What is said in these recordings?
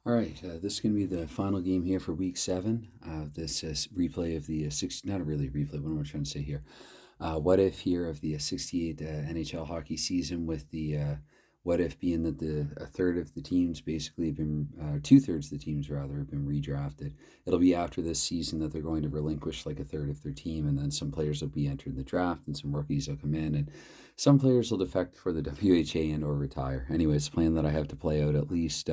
All right, this is going to be the final game here for Week 7. This is replay of the not really a replay. What am I trying to say here? What if here of the 68 NHL hockey season, with the what if being that a third of the teams basically have been, 2/3 of the teams rather, have been redrafted. It'll be after this season that they're going to relinquish like a third of their team, and then some players will be entered in the draft, and some rookies will come in, and some players will defect for the WHA and or retire. Anyway, it's a plan that I have to play out at least.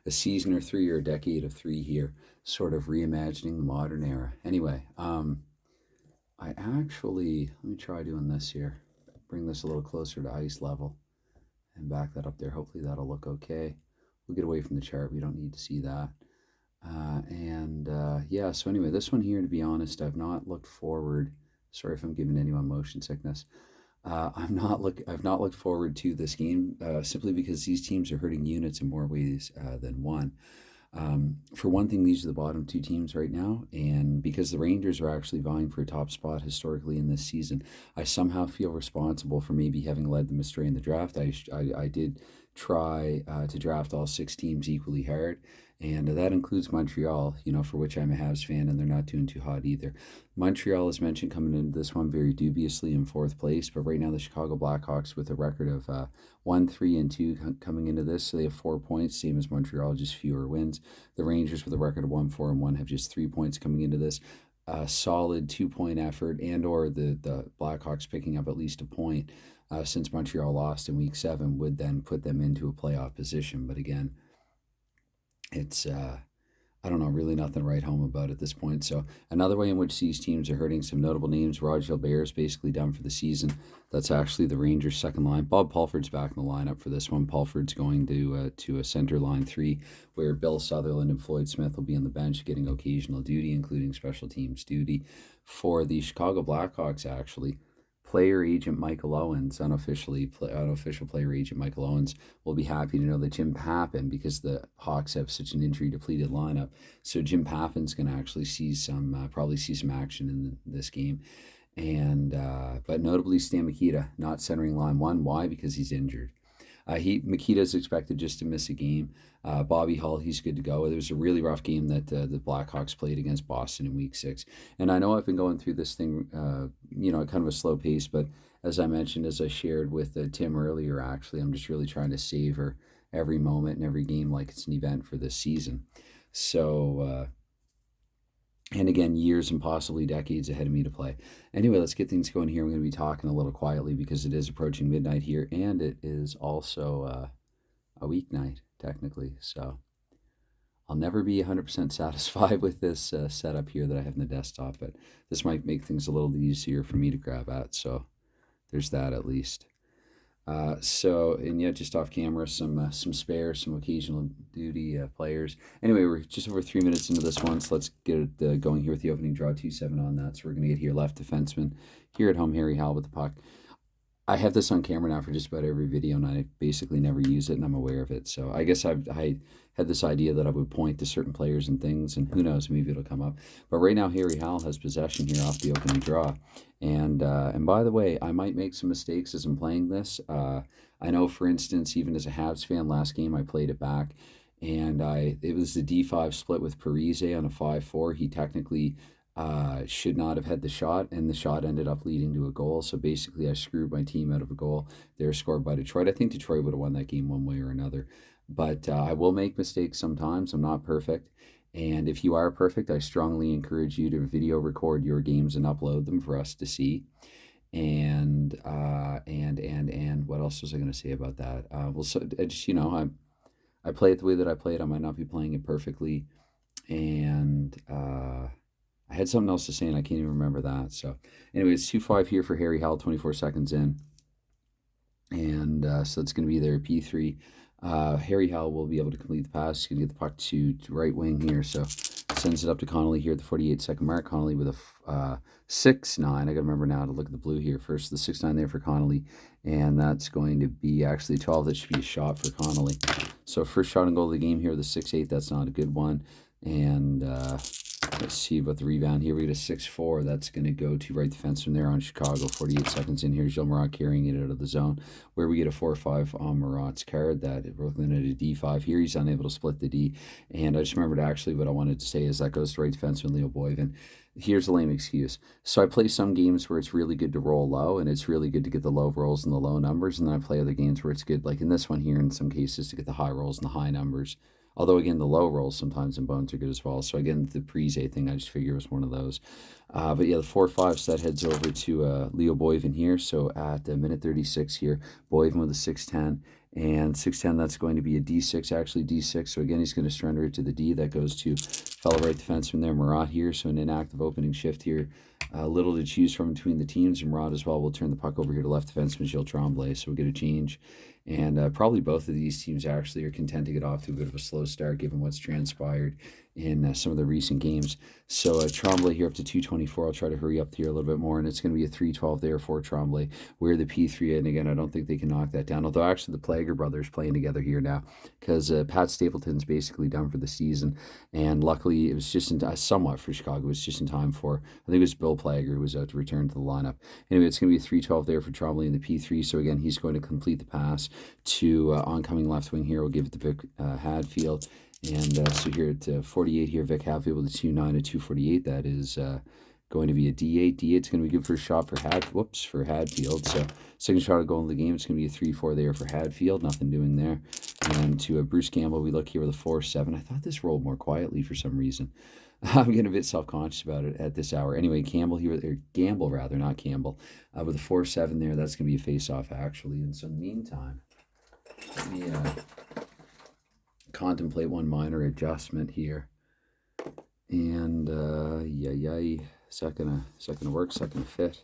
A season or three or a decade of three here, sort of reimagining the modern era. Anyway, I actually, let me try doing this here. Bring this a little closer to ice level and back that up there. Hopefully that'll look okay. We'll get away from the chart. We don't need to see that. Yeah, so anyway, this one here, to be honest, I've not looked forward. Sorry if I'm giving anyone motion sickness. I've not looked forward to this game simply because these teams are hurting units in more ways than one. For one thing, these are the bottom two teams right now, and because the Rangers are actually vying for a top spot historically in this season, I somehow feel responsible for maybe having led them astray in the draft. I did try to draft all six teams equally hard, and that includes Montreal, for which I'm a Habs fan, and they're not doing too hot either. Montreal, as mentioned, coming into this one very dubiously in fourth place, but right now the Chicago Blackhawks with a record of 1-3-2 coming into this, so they have 4 points, same as Montreal, just fewer wins. The Rangers with a record of 1-4-1 have just 3 points coming into this. A solid 2-point effort, and or the Blackhawks picking up at least a point since Montreal lost in Week 7 would then put them into a playoff position. But again, it's I don't know, really nothing to write home about at this point. So another way in which these teams are hurting some notable names. Rod Gilbert is basically done for the season. That's actually the Rangers' second line. Bob Pulford's back in the lineup for this one. Pulford's going to a center line 3, where Bill Sutherland and Floyd Smith will be on the bench getting occasional duty, including special teams duty. For the Chicago Blackhawks, actually, player agent Michael Owens, unofficial player agent Michael Owens, will be happy to know that Jim Pappen, because the Hawks have such an injury depleted lineup, so Jim Pappen's going to actually probably see some action in this game. And but notably, Stan Mikita not centering line 1. Why? Because he's injured. Mikita is expected just to miss a game. Bobby Hull, he's good to go. It was a really rough game that the Blackhawks played against Boston in Week 6. And I know I've been going through this thing, at kind of a slow pace, but as I mentioned, as I shared with Tim earlier, actually, I'm just really trying to savor every moment and every game like it's an event for this season. So, and again, years and possibly decades ahead of me to play. Anyway, let's get things going here. I'm going to be talking a little quietly because it is approaching midnight here, and it is also a weeknight, technically. So I'll never be 100% satisfied with this setup here that I have in the desktop, but this might make things a little easier for me to grab at. So there's that at least. Just off camera, some spares, some occasional duty players. Anyway, we're just over 3 minutes into this one, so let's get it going here with the opening draw. 2-7 on that. So we're going to get here left defenseman. Here at home, Harry Howell with the puck. I have this on camera now for just about every video, and I basically never use it, and I'm aware of it. So I guess I had this idea that I would point to certain players and things, and who knows, maybe it'll come up. But right now, Harry Howell has possession here off the opening draw. And by the way, I might make some mistakes as I'm playing this. I know, for instance, even as a Habs fan, last game I played it back, and it was the D5 split with Parise on a 5-4. He technically should not have had the shot, and the shot ended up leading to a goal. So basically, I screwed my team out of a goal. They were scored by Detroit. I think Detroit would have won that game one way or another. But I will make mistakes sometimes. I'm not perfect. And if you are perfect, I strongly encourage you to video record your games and upload them for us to see. And what else was I going to say about that? I play it the way that I play it. I might not be playing it perfectly. And I had something else to say, and I can't even remember that. So anyway, it's 2-5 here for Harry Howell, 24 seconds in. And so it's going to be their P3. Harry Howell will be able to complete the pass. He's going to get the puck to right wing here. So sends it up to Connolly here at the 48-second mark. Connolly with a 6-9. I got to remember now to look at the blue here first. The 6-9 there for Connolly. And that's going to be actually 12. That should be a shot for Connolly. So first shot and goal of the game here with a 6-8. That's not a good one. And Let's see about the rebound here. We get a 6-4. That's going to go to right defense from there on Chicago. 48 seconds in here. Gilles Marat carrying it out of the zone. Where we get a 4-5 on Marat's card. That we're looking at a D5 here. He's unable to split the D. And I just remembered actually what I wanted to say is that goes to right defenseman Leo Boivin. Here's a lame excuse. So I play some games where it's really good to roll low, and it's really good to get the low rolls and the low numbers. And then I play other games where it's good, like in this one here, in some cases, to get the high rolls and the high numbers. Although, again, the low rolls sometimes in bones are good as well. So, again, the Prise thing, I just figure was one of those. But, yeah, the 4-5 set heads over to Leo Boivin here. So, at minute 36 here, Boivin with a 6-10. And 6-10, that's going to be a D6, actually D6. So, again, he's going to surrender it to the D. That goes to fellow right defenseman there, Marat here. So, an inactive opening shift here. Little to choose from between the teams. And Marat as well will turn the puck over here to left defenseman Gilles Tremblay. So, we'll get a change. And probably both of these teams actually are content to get off to a bit of a slow start given what's transpired in some of the recent games. So Tremblay here up to 224. I'll try to hurry up here a little bit more, and it's going to be a 3-12 there for Tremblay. We're the P3, and again, I don't think they can knock that down. Although actually the Plager brothers playing together here now, because Pat Stapleton's basically done for the season, and luckily it was just in somewhat for Chicago. It was just in time for, I think it was Bill Plager who was out to return to the lineup. Anyway, it's going to be a 3-12 there for Tremblay in the P3. So again, he's going to complete the pass to oncoming left wing here. We'll give it to Vic Hadfield. And so here at 48 here, Vic Hadfield with a 2-9 at 248. That is going to be a D8. D8's going to be good for a shot for Hadfield. So second shot of goal in the game. It's going to be a 3-4 there for Hadfield. Nothing doing there. And to Bruce Campbell, we look here with a 4-7. I thought this rolled more quietly for some reason. I'm getting a bit self-conscious about it at this hour. Anyway, Gamble rather, not Campbell, with a 4-7 there. That's going to be a face-off, actually. And so in the meantime, let me contemplate one minor adjustment here. And, is that gonna work? Is that gonna fit?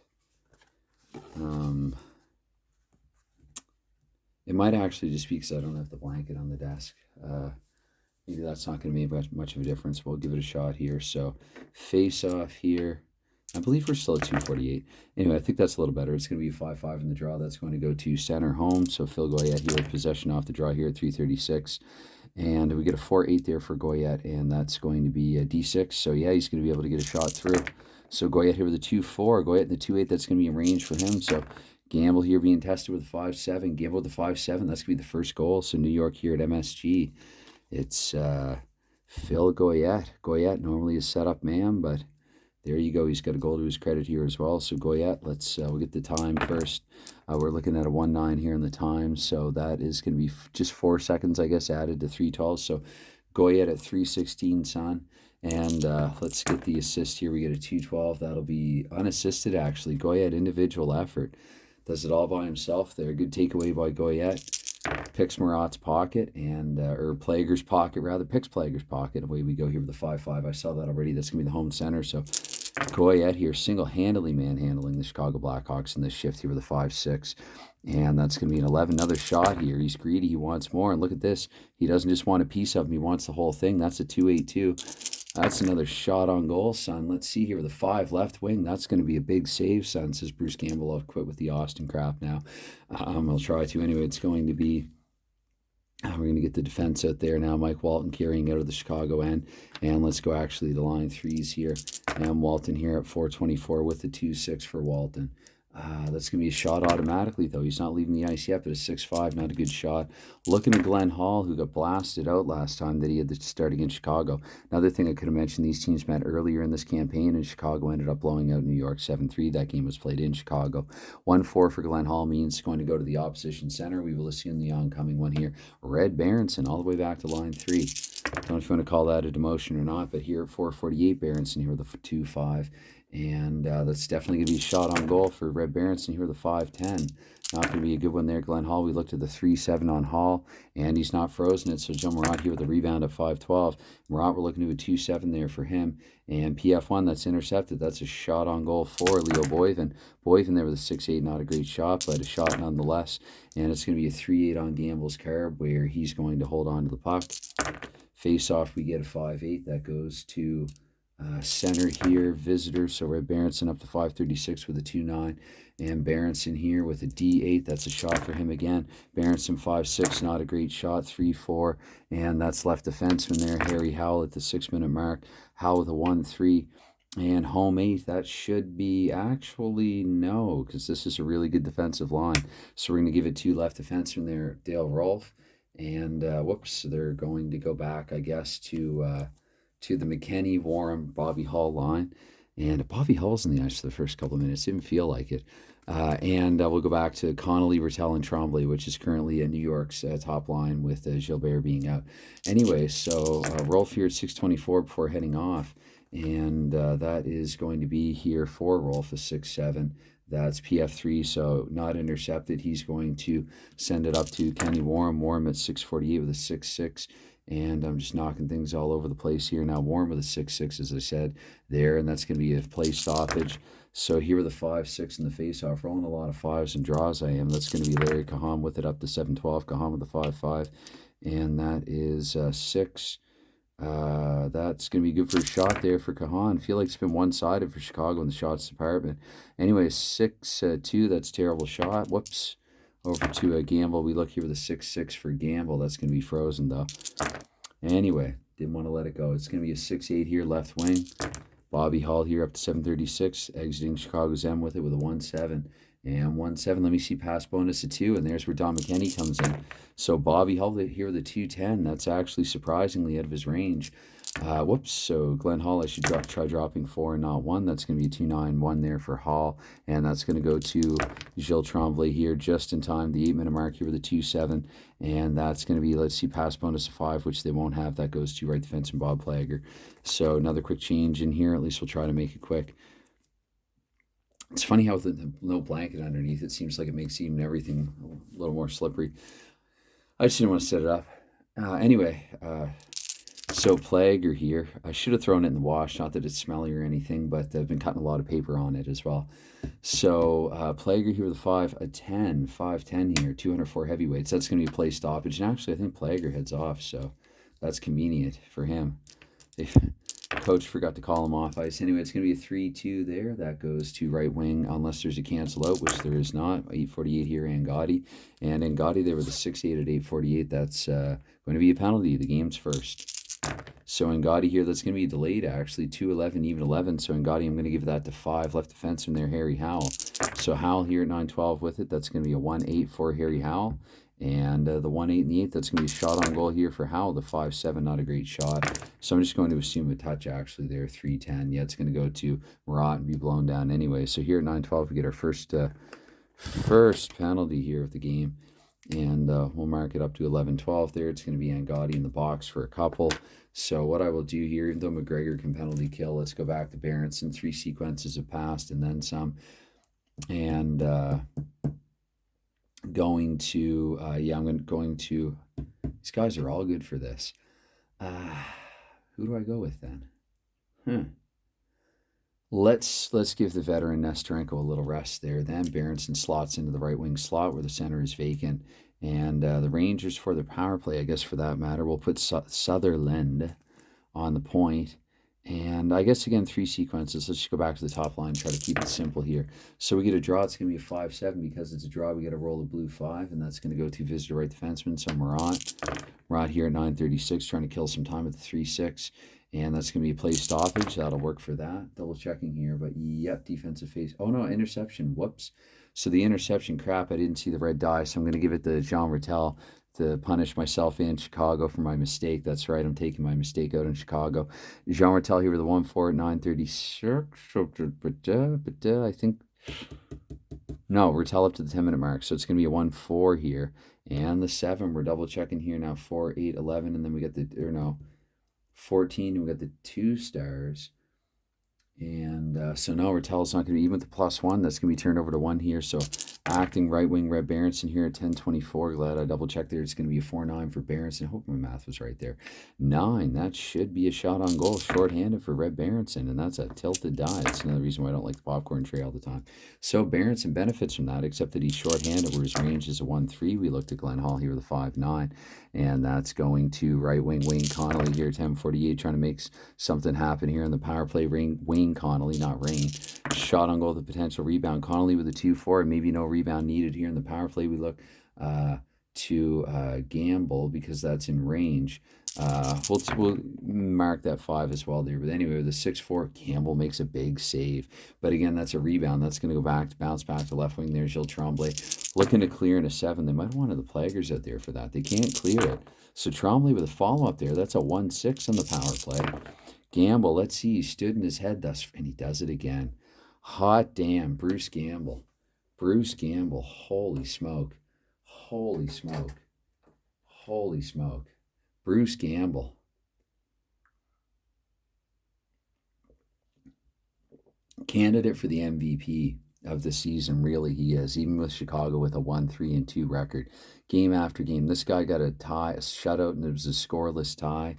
It might actually just be because I don't have the blanket on the desk. Maybe that's not going to make much of a difference. We'll give it a shot here. So face off here. I believe we're still at 248. Anyway, I think that's a little better. It's going to be a 5-5 in the draw. That's going to go to center home. So Phil Goyette here with possession off the draw here at 336. And we get a 4-8 there for Goyette, and that's going to be a D6. So, yeah, he's going to be able to get a shot through. So Goyette here with a 2-4. Goyette in the 2-8, that's going to be in range for him. So Gamble here being tested with a 5-7. Gamble with the 5-7. That's going to be the first goal. So New York here at MSG. It's Phil Goyette. Goyette normally a setup man, but there you go. He's got a goal to his credit here as well. So Goyette, we'll get the time first. We're looking at a 1-9 here in the time. So that is going to be just 4 seconds, I guess, added to 3:12. So Goyette at 3:16, son. And let's get the assist here. We get a 2:12. That'll be unassisted, actually. Goyette, individual effort. Does it all by himself there. Good takeaway by Goyette. Picks Marat's pocket, and or Plager's pocket, rather. Picks Plager's pocket. Away we go here with the 5-5. I saw that already. That's going to be the home center. So Goyette here single-handedly manhandling the Chicago Blackhawks in this shift here with a 5-6. And that's going to be an 11. Another shot here. He's greedy. He wants more. And look at this. He doesn't just want a piece of him. He wants the whole thing. That's a 2-8-2. That's another shot on goal, son. Let's see here with a 5 left wing. That's going to be a big save, son, says Bruce Campbell. I'll quit with the Austin crap now. I'll try to. Anyway, it's going to be... we're going to get the defense out there now. Mike Walton carrying out of the Chicago end. And let's go actually to line threes here. And Walton here at 424 with the 2-6 for Walton. That's going to be a shot automatically, though. He's not leaving the ice yet, but a 6-5, not a good shot. Looking at Glenn Hall, who got blasted out last time that he had to start against Chicago. Another thing I could have mentioned, these teams met earlier in this campaign, and Chicago ended up blowing out New York 7-3. That game was played in Chicago. 1-4 for Glenn Hall means going to go to the opposition center. We will assume the oncoming one here. Red Berenson all the way back to line 3. Don't know if you want to call that a demotion or not, but here at 448, Berenson here with a 2-5. And that's definitely going to be a shot on goal for Red Berenson here with a 5-10. Not going to be a good one there. Glenn Hall, we looked at the 3-7 on Hall, and he's not frozen it. So Joe Marat here with a rebound at 5-12. Marat, we're looking to a 2-7 there for him. And PF1, that's intercepted. That's a shot on goal for Leo Boivin. Boivin there with a 6-8, not a great shot, but a shot nonetheless. And it's going to be a 3-8 on Gamble's carb, where he's going to hold on to the puck. Face off, we get a 5-8. That goes to Center here, visitor. So Red Berenson up to 536 with a 2-9. And Berenson here with a D8. That's a shot for him again. Berenson 5-6, not a great shot. 3-4. And that's left defenseman there, Harry Howell at the 6-minute mark. Howell with a 1-3. And home 8, that should be actually no, because this is a really good defensive line. So we're going to give it to left defenseman there, Dale Rolfe. And whoops, they're going to go back, I guess, to the McKenny, Warren, Bobby Hall line. And Bobby Hall's in the ice for the first couple of minutes. Didn't feel like it. And we'll go back to Connolly, Rattel, and Tremblay, which is currently New York's top line with Gilbert being out. Anyway, so Rolfe here at 6:24 before heading off. And that is going to be here for Rolfe, a 6-7. That's PF3, so not intercepted. He's going to send it up to Kenny Warren. Warren at 6:48 with a 6-6. And I'm just knocking things all over the place here. Now Warren with a 6-6, as I said, there. And that's going to be a play stoppage. So here with a 5-6 in the face-off. Rolling a lot of 5s and draws I am. That's going to be Larry Cahan with it up to 7-12. Cahan with a 5-5. And that is 6. That's going to be good for a shot there for Cahan. I feel like it's been one-sided for Chicago in the shots department. Anyway, 6-2. That's a terrible shot. Whoops. Over to Gamble. We look here with a 6-6 for Gamble. That's going to be frozen, though. Anyway, didn't want to let it go. It's going to be a 6-8 here, left wing. Bobby Hall here up to 736, exiting Chicago's M with it with a 1-7. And 1-7, let me see, pass bonus of 2, and there's where Don McKenny comes in. So Bobby Hall here with a 2-10. That's actually surprisingly out of his range. Whoops, so Glenn Hall, I should try dropping 4 and not 1. That's going to be a 2-9-1 there for Hall. And that's going to go to Gilles Tremblay here just in time, the 8-minute mark here with a 2-7. And that's going to be, let's see, pass bonus of 5, which they won't have. That goes to right defenseman Bob Plager. So another quick change in here. At least we'll try to make it quick. It's funny how with the no blanket underneath, it seems like it makes even everything a little more slippery. I just didn't want to set it up. Anyway, so Plager here. I should have thrown it in the wash, not that it's smelly or anything, but I've been cutting a lot of paper on it as well. So Plager here with a 5-10, 5-10 here, 204 heavyweights. That's going to be a play stoppage. And actually, I think Plager heads off, so that's convenient for him. Coach forgot to call him off ice. Anyway, it's going to be a 3-2 there. That goes to right wing unless there's a cancel out, which there is not. 8:48 here, Angotti. And Angotti there with a 6-8 at 8:48. That's going to be a penalty. The game's first. So Angotti here, that's going to be delayed actually. 2-11, even 11. So Angotti, I'm going to give that to 5. Left defenseman there, Harry Howell. So Howell here at 9:12 with it. That's going to be a 1-8 for Harry Howell. And the 1-8 and the 8, that's going to be a shot on goal here for Howell. The 5-7, not a great shot. So I'm just going to assume a touch actually there, 3-10. Yeah, it's going to go to Marat and be blown down anyway. So here at 9:12, we get our first penalty here of the game. And we'll mark it up to 11-12 there. It's going to be Angotti in the box for a couple. So what I will do here, even though McGregor can penalty kill, let's go back to Berenson. 3 sequences have passed and then some. And I'm going to, these guys are all good for this. Who do I go with then? Let's give the veteran Nestorenko a little rest there. Then Berenson slots into the right wing slot where the center is vacant. And the Rangers for the power play, I guess for that matter, will put Sutherland on the point. And I guess, again, 3 sequences. Let's just go back to the top line and try to keep it simple here. So we get a draw. It's going to be a 5-7. Because it's a draw, we get a roll of blue 5, and that's going to go to visitor right defenseman. So Marat here at 9:36, trying to kill some time at the 3-6. And that's going to be a play stoppage. That'll work for that. Double checking here. But, yep, defensive face. Oh, no, interception. Whoops. So the interception, crap, I didn't see the red die. So I'm going to give it to Jean Rattel to punish myself in Chicago for my mistake. That's right, I'm taking my mistake out in Chicago. Jean Rattel here with a 1-4 at 9:36. But I think... No, Rattel up to the 10-minute mark. So it's going to be a 1-4 here. And the 7, we're double checking here now. 4, 8, 11. And then we get the... 14, and we got the 2 stars. And so no, Rattel's not going to be even with the +1. That's going to be turned over to 1 here. So acting right wing Red Berenson here at 10:24. Glad I double checked there. It's going to be a 4-9 for Berenson. I hope my math was right there. 9. That should be a shot on goal, shorthanded for Red Berenson, and that's a tilted die. That's another reason why I don't like the popcorn tray all the time. So Berenson benefits from that, except that he's shorthanded where his range is a 1-3. We looked at Glenn Hall here with a 5-9, and that's going to right wing Wayne Connolly here, 10:48, trying to make something happen here in the power play. Wayne Connolly, not Rain. Shot on goal with a potential rebound. Connolly with a 2-4, and maybe no rebound needed here in the power play. We look to Gamble because that's in range. We'll mark that 5 as well there. But anyway, with a 6-4, Campbell makes a big save. But again, that's a rebound. That's going to go back to bounce back to left wing there. Gilles Tremblay looking to clear in a 7. They might have wanted the Plaggers out there for that. They can't clear it. So Tremblay with a follow-up there. That's a 1-6 on the power play. Gamble, let's see. He stood in his head thus, and he does it again. Hot damn, Bruce Gamble. Bruce Gamble. Holy smoke. Holy smoke. Holy smoke. Bruce Gamble. Candidate for the MVP of the season, really he is, even with Chicago with a 1-3-2 record. Game after game, this guy got a tie, a shutout, and it was a scoreless tie.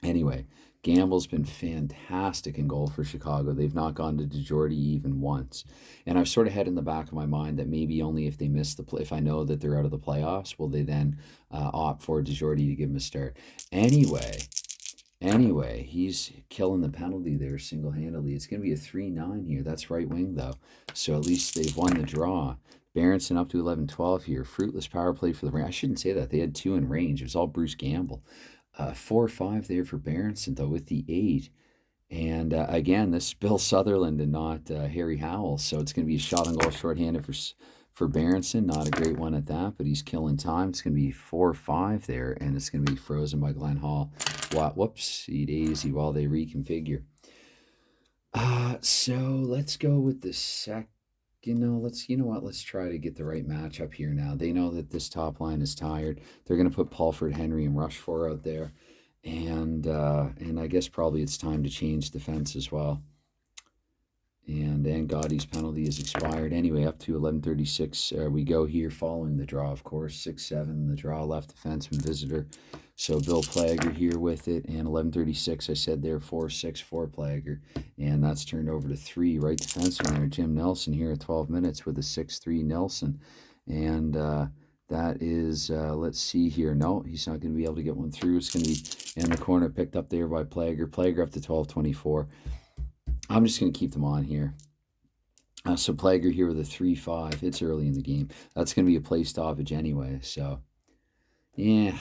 Anyway, Gamble's been fantastic in goal for Chicago. They've not gone to DeJordy even once. And I've sort of had in the back of my mind that maybe only if they miss the play, if I know that they're out of the playoffs, will they then opt for DeJordy to give him a start. Anyway, he's killing the penalty there single-handedly. It's going to be a 3-9 here. That's right wing, though. So at least they've won the draw. Berenson up to 11-12 here. Fruitless power play for the range. I shouldn't say that. They had 2 in range. It was all Bruce Gamble. 4-5 there for Berenson, though, with the 8. And again, this is Bill Sutherland and not Harry Howell. So it's going to be a shot on goal shorthanded for Berenson. Not a great one at that, but he's killing time. It's going to be 4-5 there, and it's going to be frozen by Glenn Hall. Whoopsie daisy while they reconfigure. So let's go with the second. Let's try to get the right matchup here now. They know that this top line is tired. They're going to put Pulford, Henry, and Rushford out there. And I guess probably it's time to change defense as well. And Gotti's penalty is expired. Anyway, up to 11:36 we go here following the draw, of course. 6-7, the draw, left defenseman, visitor. So Bill Plager here with it. And 11:36, I said there, 4-6 for Plager. And that's turned over to 3, right defenseman there, Jim Nelson here at 12 minutes with a 6-3 Nelson. And that is, let's see here. No, he's not going to be able to get one through. It's going to be in the corner, picked up there by Plager. Plager up to 12:24. I'm just going to keep them on here. So Plager here with a 3-5. It's early in the game. That's going to be a play stoppage anyway. So, yeah.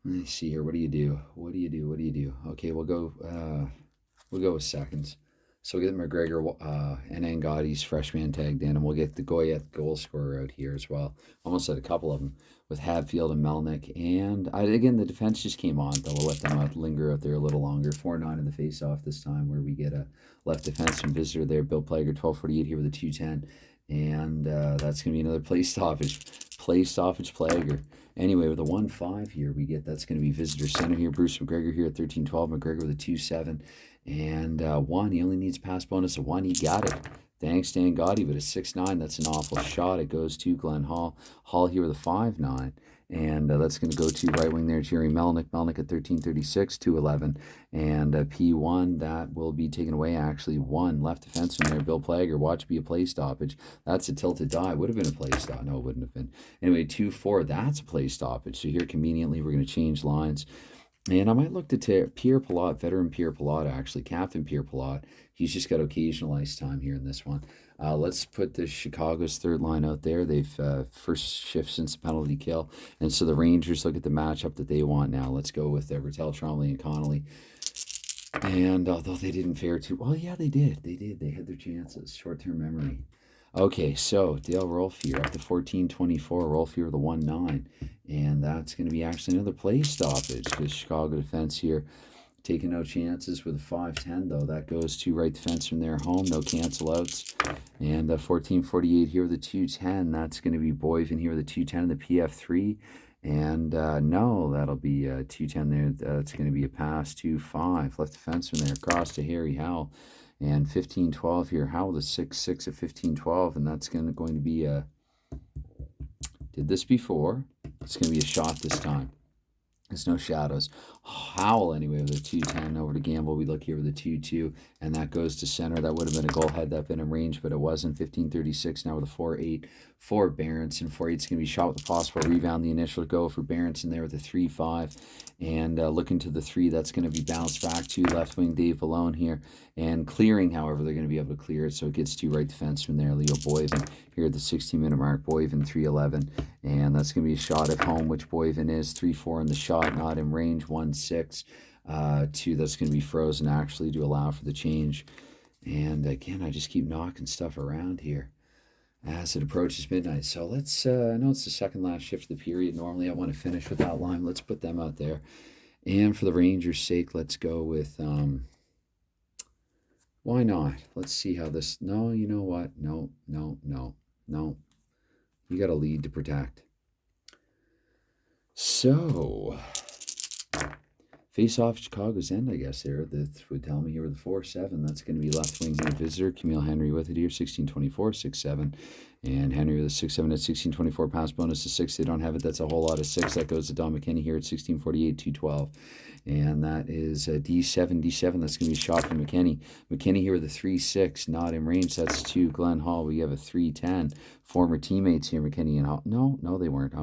Let's see here. What do you do? Okay, we'll go with seconds. So we'll get McGregor and Angotti's freshman tagged in, and we'll get the Goyette goal scorer out here as well. Almost had a couple of them with Hadfield and Melnick. And again, the defense just came on, though. We'll let them linger out there a little longer. 4-9 in the face-off this time, where we get a left defenseman visitor there. Bill Plager, 12:48 here with a 2-10. And that's going to be another play stoppage. Plager. Anyway, with a 1-5 here, we get that's going to be visitor center here. Bruce McGregor here at 13-12. McGregor with a 2-7. And 1. He only needs pass bonus of 1. He got it. Thanks to Gotti, but a 6-9. That's an awful shot. It goes to Glenn Hall. Hall here with a 5-9. And that's going to go to right wing there, Jerry Melnick. Melnick at 13:36, 2-11. And P1, that will be taken away, actually. 1 left defenseman there, Bill Plager. Watch be a play stoppage. That's a tilted die. Would have been a play stop. No, it wouldn't have been. Anyway, 2-4, that's a play stoppage. So here, conveniently, we're going to change lines. And I might look to Pierre Pilote, veteran Pierre Pilote, actually, Captain Pierre Pilote. He's just got occasional ice time here in this one. Let's put the Chicago's third line out there. They've first shift since the penalty kill. And so the Rangers look at the matchup that they want now. Let's go with Rattel, Tremblay, and Connolly. And although they didn't fare too well, yeah, they did. They had their chances. Short-term memory. Okay, so Dale Rolfe here up to 14:24. Rolfe here with a 1-9. And that's going to be actually another play stoppage because Chicago defense here Taking no chances with a 5-10, though. That goes to right defense from their home. No cancel outs. And 1448 here with a 210. That's going to be Boyven here with a 210 in the PF3. And no, that'll be 210 there. That's going to be a pass to 5. Left defense from there across to Harry Howell. And 1512 here. Howell the 6-6 at 1512. And that's going to be a. Did this before. It's going to be a shot this time. There's no shadows. Howell, anyway, with a 210 over to Gamble. We look here with a 2-2, and that goes to center. That would have been a goal had that been in range, but it wasn't. 1536 now with a 4-8 for Berenson. 4-8 is going to be shot with a possible rebound. The initial go for Berenson there with a 3-5. And looking to the 3, that's going to be bounced back to left wing Dave Malone here. And clearing, however, they're going to be able to clear it. So it gets to right defense from there. Leo Boyven here at the 16-minute mark. Boyven 3-11. And that's going to be a shot at home, which Boyven is. 3-4 in the shot, not in range. 1-6. 2, that's going to be frozen actually to allow for the change. And again, I just keep knocking stuff around here as it approaches midnight. So let's, I know it's the second last shift of the period. Normally I want to finish with that line. Let's put them out there. And for the Rangers' sake, let's go with, why not? Let's see how this, no, you know what? No. You got a lead to protect. So, face off Chicago's end, I guess, there. That would tell me here with the 4-7. That's going to be left wing here. Visitor, Camille Henry with it here, 1624, 6-7. And Henry with a 6-7 at 1624. Pass bonus to 6. They don't have it. That's a whole lot of 6. That goes to Don McKinney here at 1648, 212. And that is a D7. D7, that's going to be a shot from McKinney. McKinney here with a 3-6, not in range. That's to Glenn Hall. We have a 3-10. Former teammates here, McKinney and Hall. No, they weren't.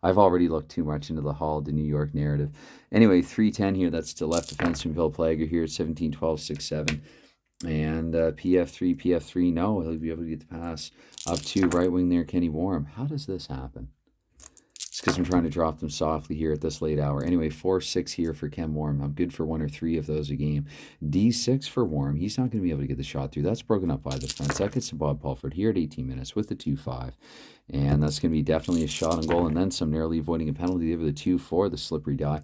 I've already looked too much into the Hall to New York narrative. Anyway, 3-10 here. That's to left defense from Bill Plager here at 17-12, 6-7. And PF3, no, he'll be able to get the pass up to right wing there, Kenny Warren. How does this happen? It's because I'm trying to drop them softly here at this late hour. Anyway, 4-6 here for Ken Warm. I'm good for 1 or 3 of those a game. D6 for Warm. He's not going to be able to get the shot through. That's broken up by the defense. That gets to Bob Pulford here at 18 minutes with the 2-5. And that's going to be definitely a shot on goal and then some, narrowly avoiding a penalty there with the 2-4, the slippery die.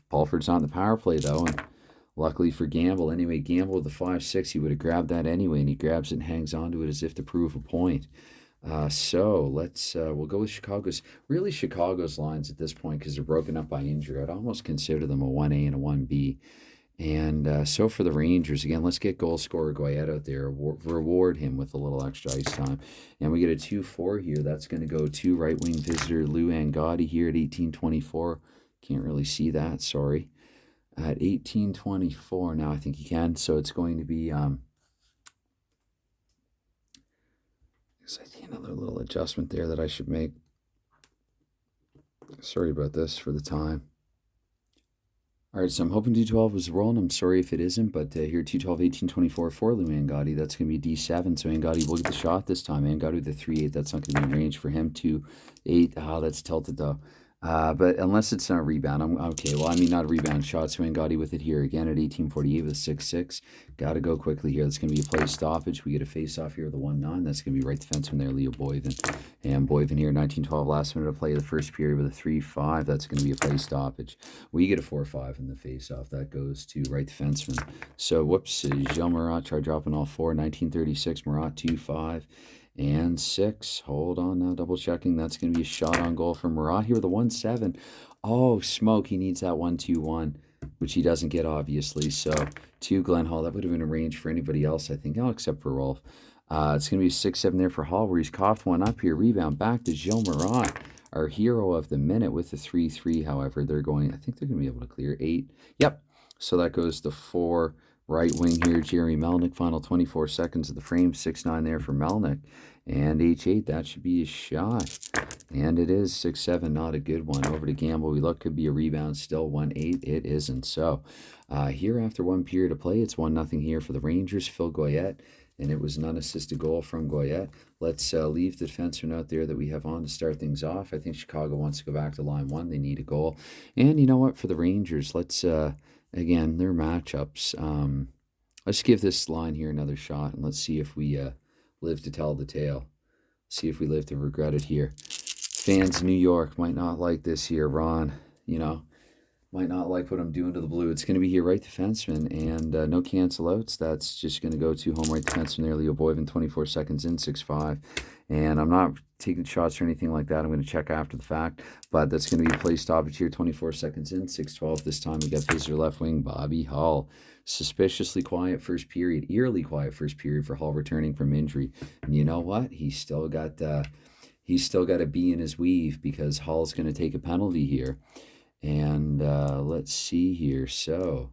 Pulford's on the power play, though, and luckily for Gamble. Anyway, Gamble with the 5-6, he would have grabbed that anyway, and he grabs it and hangs on to it as if to prove a point. So let's, we'll go with Chicago's lines at this point because they're broken up by injury. I'd almost consider them a 1A and a 1B. And so for the Rangers, again, let's get goal scorer Goyette out there, reward him with a little extra ice time. And we get a 2-4 here. That's going to go to right wing visitor Lou Angotti here at 18-24. Can't really see that, sorry. At 18-24, now I think you can. So it's going to be, I see another little adjustment there that I should make. Sorry about this for the time. All right, so I'm hoping 212 was rolling. I'm sorry if it isn't, but here 212, 18-24 for Lou Angotti. That's going to be D7, so Angotti will get the shot this time. Angotti with the 3-8, that's not going to be in range for him. 2-8, that's tilted though. But unless it's not a rebound, I'm okay. Well, I mean, not a rebound shot. So Angotti with it here again at 18:48 with a 6-6. Got to go quickly here. That's going to be a play stoppage. We get a face-off here with a 1-9. That's going to be right defenseman there, Leo Boyven. And Boyven here, 19-12, last minute of play of the first period with a 3-5. That's going to be a play stoppage. We get a 4-5 in the face-off. That goes to right defenseman. So, whoops, Gilles Marat, try dropping all 4. 1936, Marat 2-5. And 6. Hold on now, double checking. That's going to be a shot on goal for Marat here with a 1-7. Oh, smoke. He needs that 1-2-1, which he doesn't get, obviously. So, to Glenn Hall. That would have been a range for anybody else, I think. Oh, except for Rolf. It's going to be a 6-7 there for Hall, where he's coughed one up here. Rebound back to Gilles Marat, our hero of the minute with the 3-3. However, they're going, I think they're going to be able to clear 8. Yep. So that goes to 4. Right wing here, Jerry Melnick, final 24 seconds of the frame, 6-9 there for Melnick. And H8, that should be a shot. And it is 6-7, not a good one. Over to Gamble, we look, could be a rebound, still 1-8. It isn't. So here after 1 period of play, it's 1-0 here for the Rangers, Phil Goyette. And it was an unassisted goal from Goyette. Let's leave the defenseman out there that we have on to start things off. I think Chicago wants to go back to line 1. They need a goal. And you know what, for the Rangers, let's... again, their matchups. Let's give this line here another shot, and let's see if we live to tell the tale. See if we live to regret it here. Fans in New York might not like this here, Ron. You know, Might not like what I'm doing to the blue. It's going to be here, right defenseman, and no cancel outs. That's just going to go to home right defenseman there, Leo Boyven, 24 seconds in, 6-5. And I'm not taking shots or anything like that. I'm going to check after the fact, but that's going to be a play stoppage here, 24 seconds in, 6-12. This time we got visitor left wing, Bobby Hull. Suspiciously quiet first period, eerily quiet first period for Hull returning from injury. And you know what? He's still got a bee in his weave because Hull's going to take a penalty here. And let's see here. So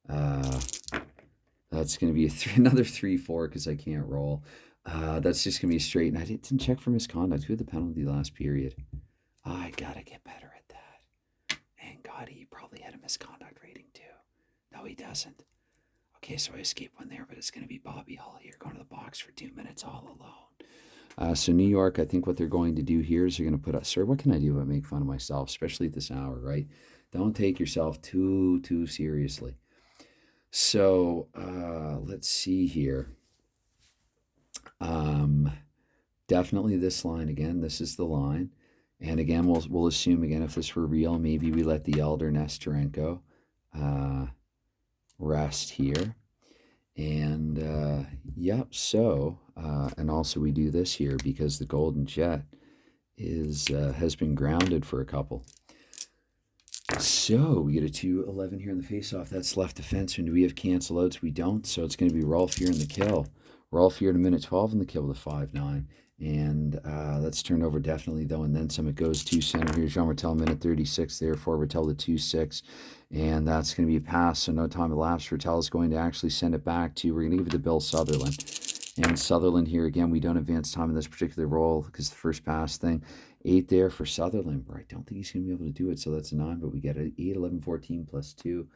that's going to be another 3-4 because I can't roll. That's just going to be straight. And I didn't check for misconduct. Who had the penalty last period? I got to get better at that. And God, he probably had a misconduct rating too. No, he doesn't. Okay, so I escaped one there, but it's going to be Bobby Hull here going to the box for 2 minutes all alone. So New York, I think what they're going to do here is they're going to put up, sir, what can I do but make fun of myself, especially at this hour, right? Don't take yourself too seriously. So let's see here. Definitely this line again. This is the line. And again, we'll assume again, if this were real, maybe we let the elder Nesterenko rest here. And yep, so and also we do this here because the Golden Jet has been grounded for a couple. So we get a 2-11 here in the faceoff. That's left defenseman. Do we have cancel outs? We don't. So it's going to be Rolf here in the kill. Rolf here in a minute 12 in the kill with a 5-9. And that's turned over definitely, though. And then some. It goes to center here. Jean Martel, minute 36 there for Rattel the 2-6. And that's going to be a pass. So no time elapsed. Rattel is going to actually send it back to, we're going to give it to Bill Sutherland. And Sutherland here, again, we don't advance time in this particular role because the first pass thing. 8 there for Sutherland, but I don't think he's going to be able to do it. So that's a 9, but we get an 8, 11, 14 plus 2.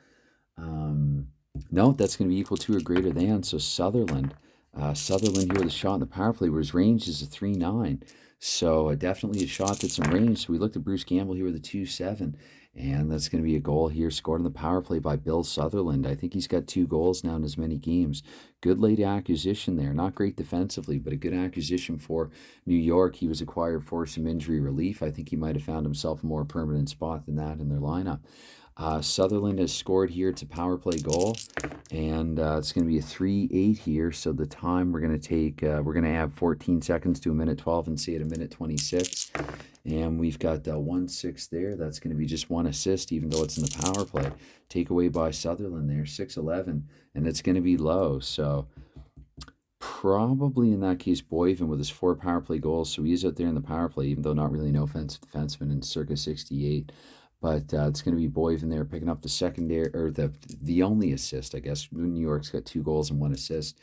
No, that's going to be equal to or greater than. So Sutherland here with a shot in the power play where his range is a 3-9. So definitely a shot that's in range. So we looked at Bruce Campbell here with a 2-7. And that's going to be a goal here scored on the power play by Bill Sutherland. I think he's got 2 goals now in as many games. Good late acquisition there. Not great defensively, but a good acquisition for New York. He was acquired for some injury relief. I think he might have found himself a more permanent spot than that in their lineup. Sutherland has scored here. It's a power play goal, and it's going to be a 3-8 here. So the time we're going to take, we're going to add 14 seconds to a minute 12 and say at a minute 26. And we've got 1-6 there. That's going to be just 1 assist, even though it's in the power play. Take away by Sutherland there, 6-11, and it's going to be low. So probably in that case, Boyven with his 4 power play goals. So he's out there in the power play, even though not really no offensive defenseman in circa 68. But it's going to be Boyven there picking up the secondary, or the only assist, I guess. New York's got 2 goals and 1 assist.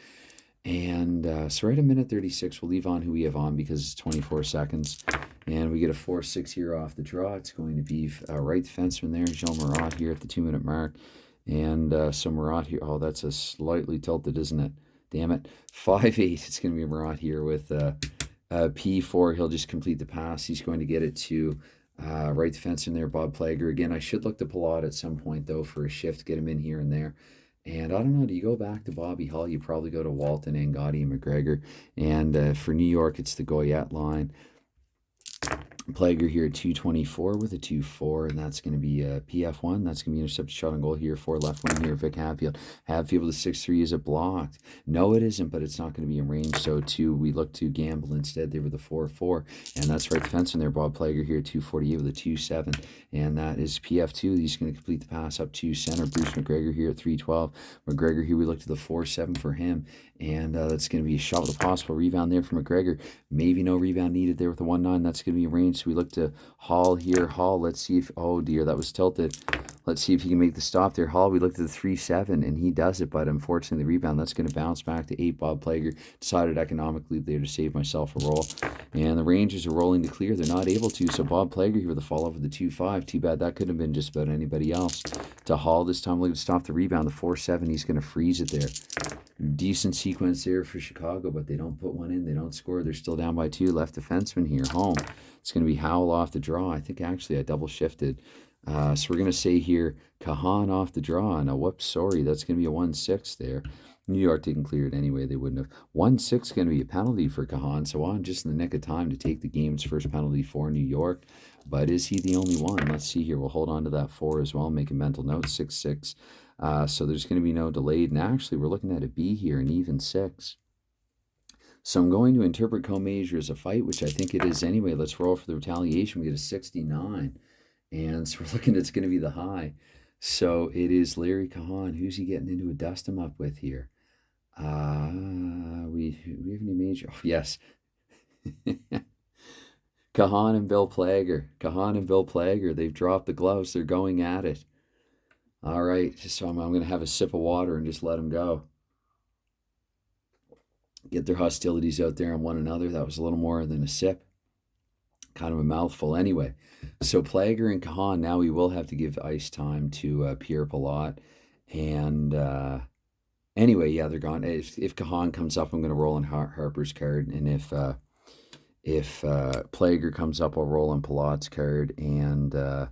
And so right at minute 36, we'll leave on who we have on because it's 24 seconds. And we get a 4-6 here off the draw. It's going to be right defenseman there, Jean Marat here at the 2-minute mark. And so Marat here, oh, that's a slightly tilted, isn't it? Damn it. 5-8, it's going to be Marat here with P4. He'll just complete the pass. He's going to get it to right defenseman there, Bob Plager. Again, I should look to Palat at some point, though, for a shift, get him in here and there. And I don't know, do you go back to Bobby Hull? You probably go to Walton, Angotti, and McGregor. And for New York, it's the Goyette line. Plager here at 224 with a 2-4, and that's going to be a PF1. That's going to be intercepted shot on goal here for left wing here, Vic Hadfield. Hadfield with a 6-3, is it blocked? No, it isn't, but it's not going to be in range. So we look to gamble instead there with a 4-4, and that's right defenseman there, Bob Plager here at 248 with a 2-7, and that is PF2. He's going to complete the pass up to center. Bruce McGregor here at 312. McGregor here, we look to the 4-7 for him, and that's going to be a shot with a possible rebound there for McGregor. Maybe no rebound needed there with the 1-9. That's going to be in range. So we look to Hall here. Hall, let's see if, oh dear, that was tilted. Let's see if he can make the stop there. Hall, we looked at the 3-7, and he does it, but unfortunately the rebound, that's going to bounce back to 8. Bob Plager decided economically there to save myself a roll. And the Rangers are rolling to clear. They're not able to, so Bob Plager here with a fall over the 2-5. Too bad that could have been just about anybody else. To Hall this time, looking to stop the rebound. The 4-7, he's going to freeze it there. Decent sequence there for Chicago, but they don't put one in. They don't score. They're still down by 2. Left defenseman here, home. It's going to be Howell off the draw. I think actually I double shifted So we're going to say here, Kahan off the draw. Now, whoops, sorry, that's going to be a 1-6 there. New York didn't clear it anyway. They wouldn't have. 1-6 going to be a penalty for Kahan. So on just in the nick of time to take the game's first penalty for New York. But is he the only one? Let's see here. We'll hold on to that 4 as well. Make a mental note, 6-6. So there's going to be no delayed. And actually, we're looking at a B here, an even 6. So I'm going to interpret co-major as a fight, which I think it is anyway. Let's roll for the retaliation. We get a 69. And so we're looking, it's going to be the high. So it is Larry Kahan. Who's he getting into a dust him up with here? We have any major? Oh, yes. Kahan and Bill Plager. Kahan and Bill Plager. They've dropped the gloves. They're going at it. All right. So I'm going to have a sip of water and just let them go. Get their hostilities out there on one another. That was a little more than a sip. Kind of a mouthful anyway. So Plager and Kahan, now we will have to give ice time to Pierre Pilote. And anyway, yeah, they're gone. If Kahan comes up, I'm going to roll in Harper's card. And if Plager comes up, I'll roll in Pilote's card and the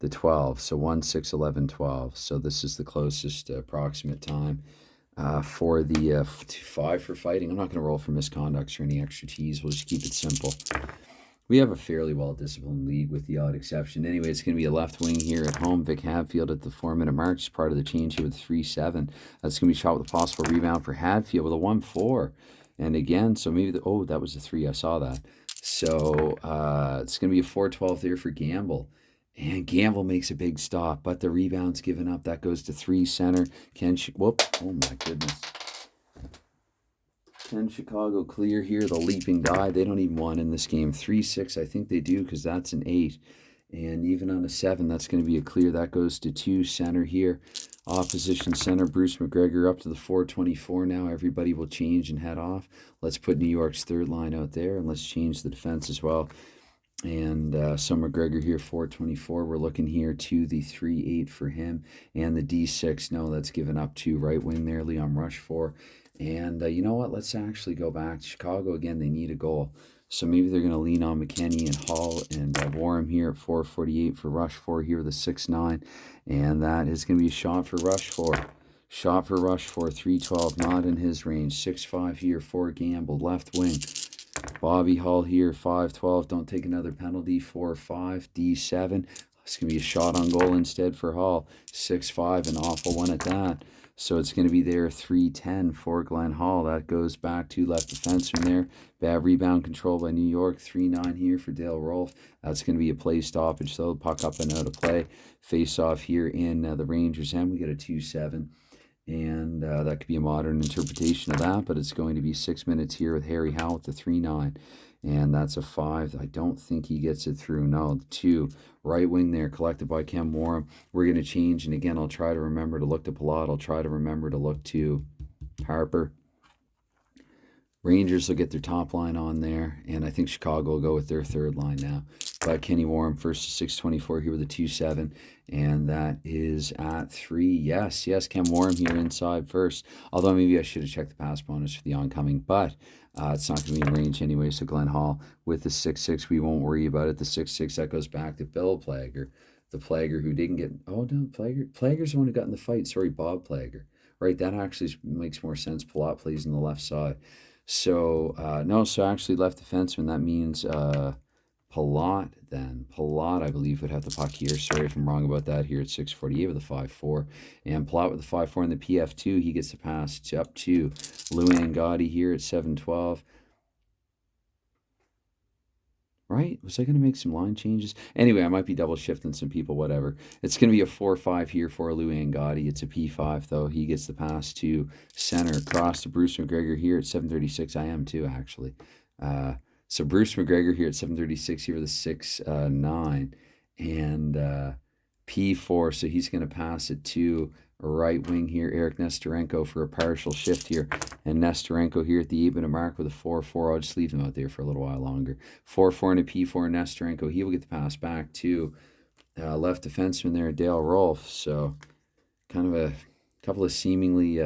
12. So 1, 6, 11, 12. So this is the closest approximate time. For the 5 for fighting. I'm not going to roll for misconducts or any extra teas. We'll just keep it simple. We have a fairly well-disciplined league with the odd exception. Anyway, it's going to be a left wing here at home. Vic Hadfield at the 4-minute mark. It's part of the change here with 3-7. That's going to be shot with a possible rebound for Hadfield with a 1-4. And again, so maybe that was a 3. I saw that. So it's going to be a 4-12 there for Gamble. And Gamble makes a big stop, but the rebound's given up. That goes to 3 center. Whoop. Oh, my goodness. Can Chicago clear here? The leaping die. They don't even want in this game. 3-6, I think they do because that's an 8. And even on a 7, that's going to be a clear. That goes to 2 center here. Opposition center, Bruce McGregor up to the 424 now. Everybody will change and head off. Let's put New York's third line out there, and let's change the defense as well. And so McGregor here, 424. We're looking here to the 3-8 for him. And the D6, no, that's given up to right wing there, Leon Rushfor. And you know what? Let's actually go back. Chicago, again, they need a goal. So maybe they're going to lean on McKinney and Hall and Warham here at 448 for Rushfor here with a 6-9. And that is going to be a shot for Rushfor. Shot for Rushfor, 312, not in his range. 6-5 here for Gamble, left wing. Bobby Hall here, 5-12. Don't take another penalty, 4-5. D7. It's going to be a shot on goal instead for Hall. 6-5, an awful one at that. So it's going to be there 3-10 for Glenn Hall. That goes back to left defenseman there. Bad rebound control by New York. 3-9 here for Dale Rolfe. That's going to be a play stoppage, though. Puck up and out of play. Face off here in the Rangers' end. We get a 2-7. And that could be a modern interpretation of that, but it's going to be 6 minutes here with Harry Howe with the 3-9. And that's a 5. I don't think he gets it through. No, 2. Right wing there, collected by Ken Warham. We're going to change. And again, I'll try to remember to look to Pilote. I'll try to remember to look to Harper. Rangers will get their top line on there. And I think Chicago will go with their third line now. But Kenny Warham first to 624 here with a 2-7. And that is at 3. Yes, Ken Warham here inside first. Although maybe I should have checked the pass bonus for the oncoming. But it's not going to be in range anyway. So Glenn Hall with the 6-6. We won't worry about it. The 6-6, that goes back to Bill Plager. The Plager who didn't get... Oh, no, Plager's the one who got in the fight. Sorry, Bob Plager. Right, that actually makes more sense. Pilote plays on the left side. So, no, so actually left defenseman, that means Pilote then. Pilote, I believe, would have the puck here. Sorry if I'm wrong about that here at 648 with a 5-4. And Pilote with the 5-4 in the PF2, he gets the pass up to Louis Angotti here at 7-12. Right? Was I going to make some line changes? Anyway, I might be double shifting some people, whatever. It's going to be a 4-5 here for Louis Angotti. It's a P5, though. He gets the pass to center. Across to Bruce McGregor here at 736. I am, too, actually. So Bruce McGregor here at 736 here with a 6-9. And P4, so he's going to pass it to right wing here, Eric Nestorenko for a partial shift here. And Nestorenko here at the 8-minute mark with a 4-4. I'll just leave him out there for a little while longer. 4-4 and a P4. Nestorenko, he will get the pass back to left defenseman there, Dale Rolfe. So kind of a couple of seemingly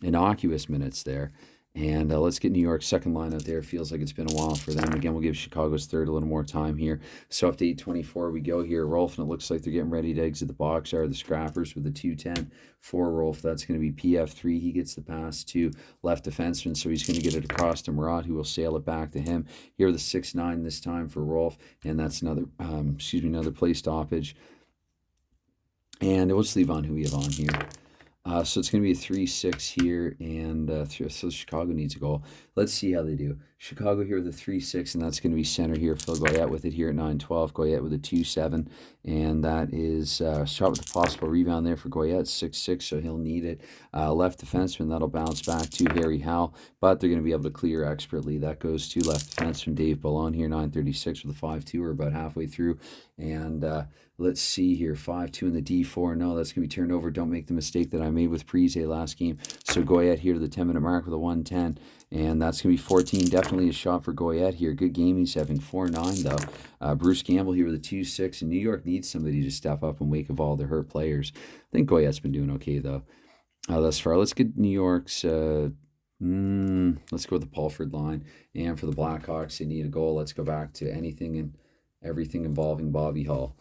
innocuous minutes there. And let's get New York's second line out there. Feels like it's been a while for them. Again, we'll give Chicago's third a little more time here. So up to 8:24 we go here. Rolf, and it looks like they're getting ready to exit the box. Are the Scrappers with the 2:10 for Rolf. That's going to be PF3. He gets the pass to left defenseman, so he's going to get it across to Murat, who will sail it back to him. Here the 6-9 this time for Rolf, and that's another another play stoppage. And we'll just leave on who we have on here. So it's going to be a 3-6 here, and so Chicago needs a goal. Let's see how they do. Chicago here with a 3-6, and that's going to be center here. Phil Goyette with it here at 9-12. Goyette with a 2-7, and that is shot with a possible rebound there for Goyette, 6-6, so he'll need it. Left defenseman, that'll bounce back to Harry Howell, but they're going to be able to clear expertly. That goes to left defenseman Dave Ballon here, 9:36 with a 5-2. We're about halfway through, and let's see here, 5-2 in the D4. No, that's going to be turned over. Don't make the mistake that I made with Prize last game. So Goyette here to the 10-minute mark with a 1-10. And that's going to be 14. Definitely a shot for Goyette here. Good game he's having. 4-9, though. Bruce Campbell here with a 2-6. And New York needs somebody to step up in wake of all their hurt players. I think Goyette's been doing okay, though, thus far. Let's get New York's... let's go with the Pulford line. And for the Blackhawks, they need a goal. Let's go back to anything and everything involving Bobby Hull.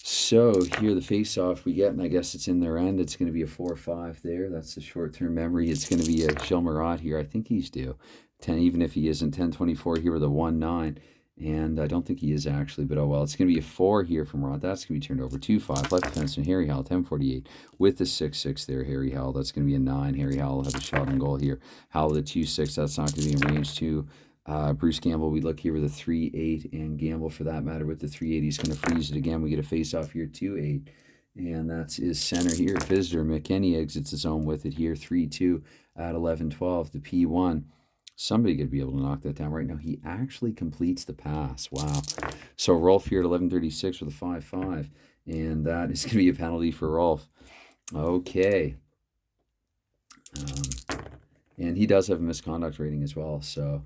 So here the face-off we get, and I guess it's in their end. It's going to be a 4-5 there. That's the short-term memory. It's going to be a Gilles Murat here. I think he's due. 10, even if he isn't. 10-24 here with a 1-9. And I don't think he is actually, but oh well. It's going to be a 4 here from Murat. That's going to be turned over. 2-5. Left defenseman Harry Howell, 10-48. With the 6-6 there, Harry Howell. That's going to be a 9. Harry Howell will have a shot on goal here. Howell with a 2-6. That's not going to be in range 2. Bruce Campbell, we look here with a 3-8, and Gamble, for that matter, with the 3-8, he's going to freeze it again. We get a face-off here, 2-8, and that's his center here. Visitor McKinney exits his own with it here, 3-2 at 11-12. The P1, somebody could be able to knock that down right now. He actually completes the pass. Wow. So Rolf here at 11:36 with a 5-5, and that is going to be a penalty for Rolf. Okay. And he does have a misconduct rating as well, so...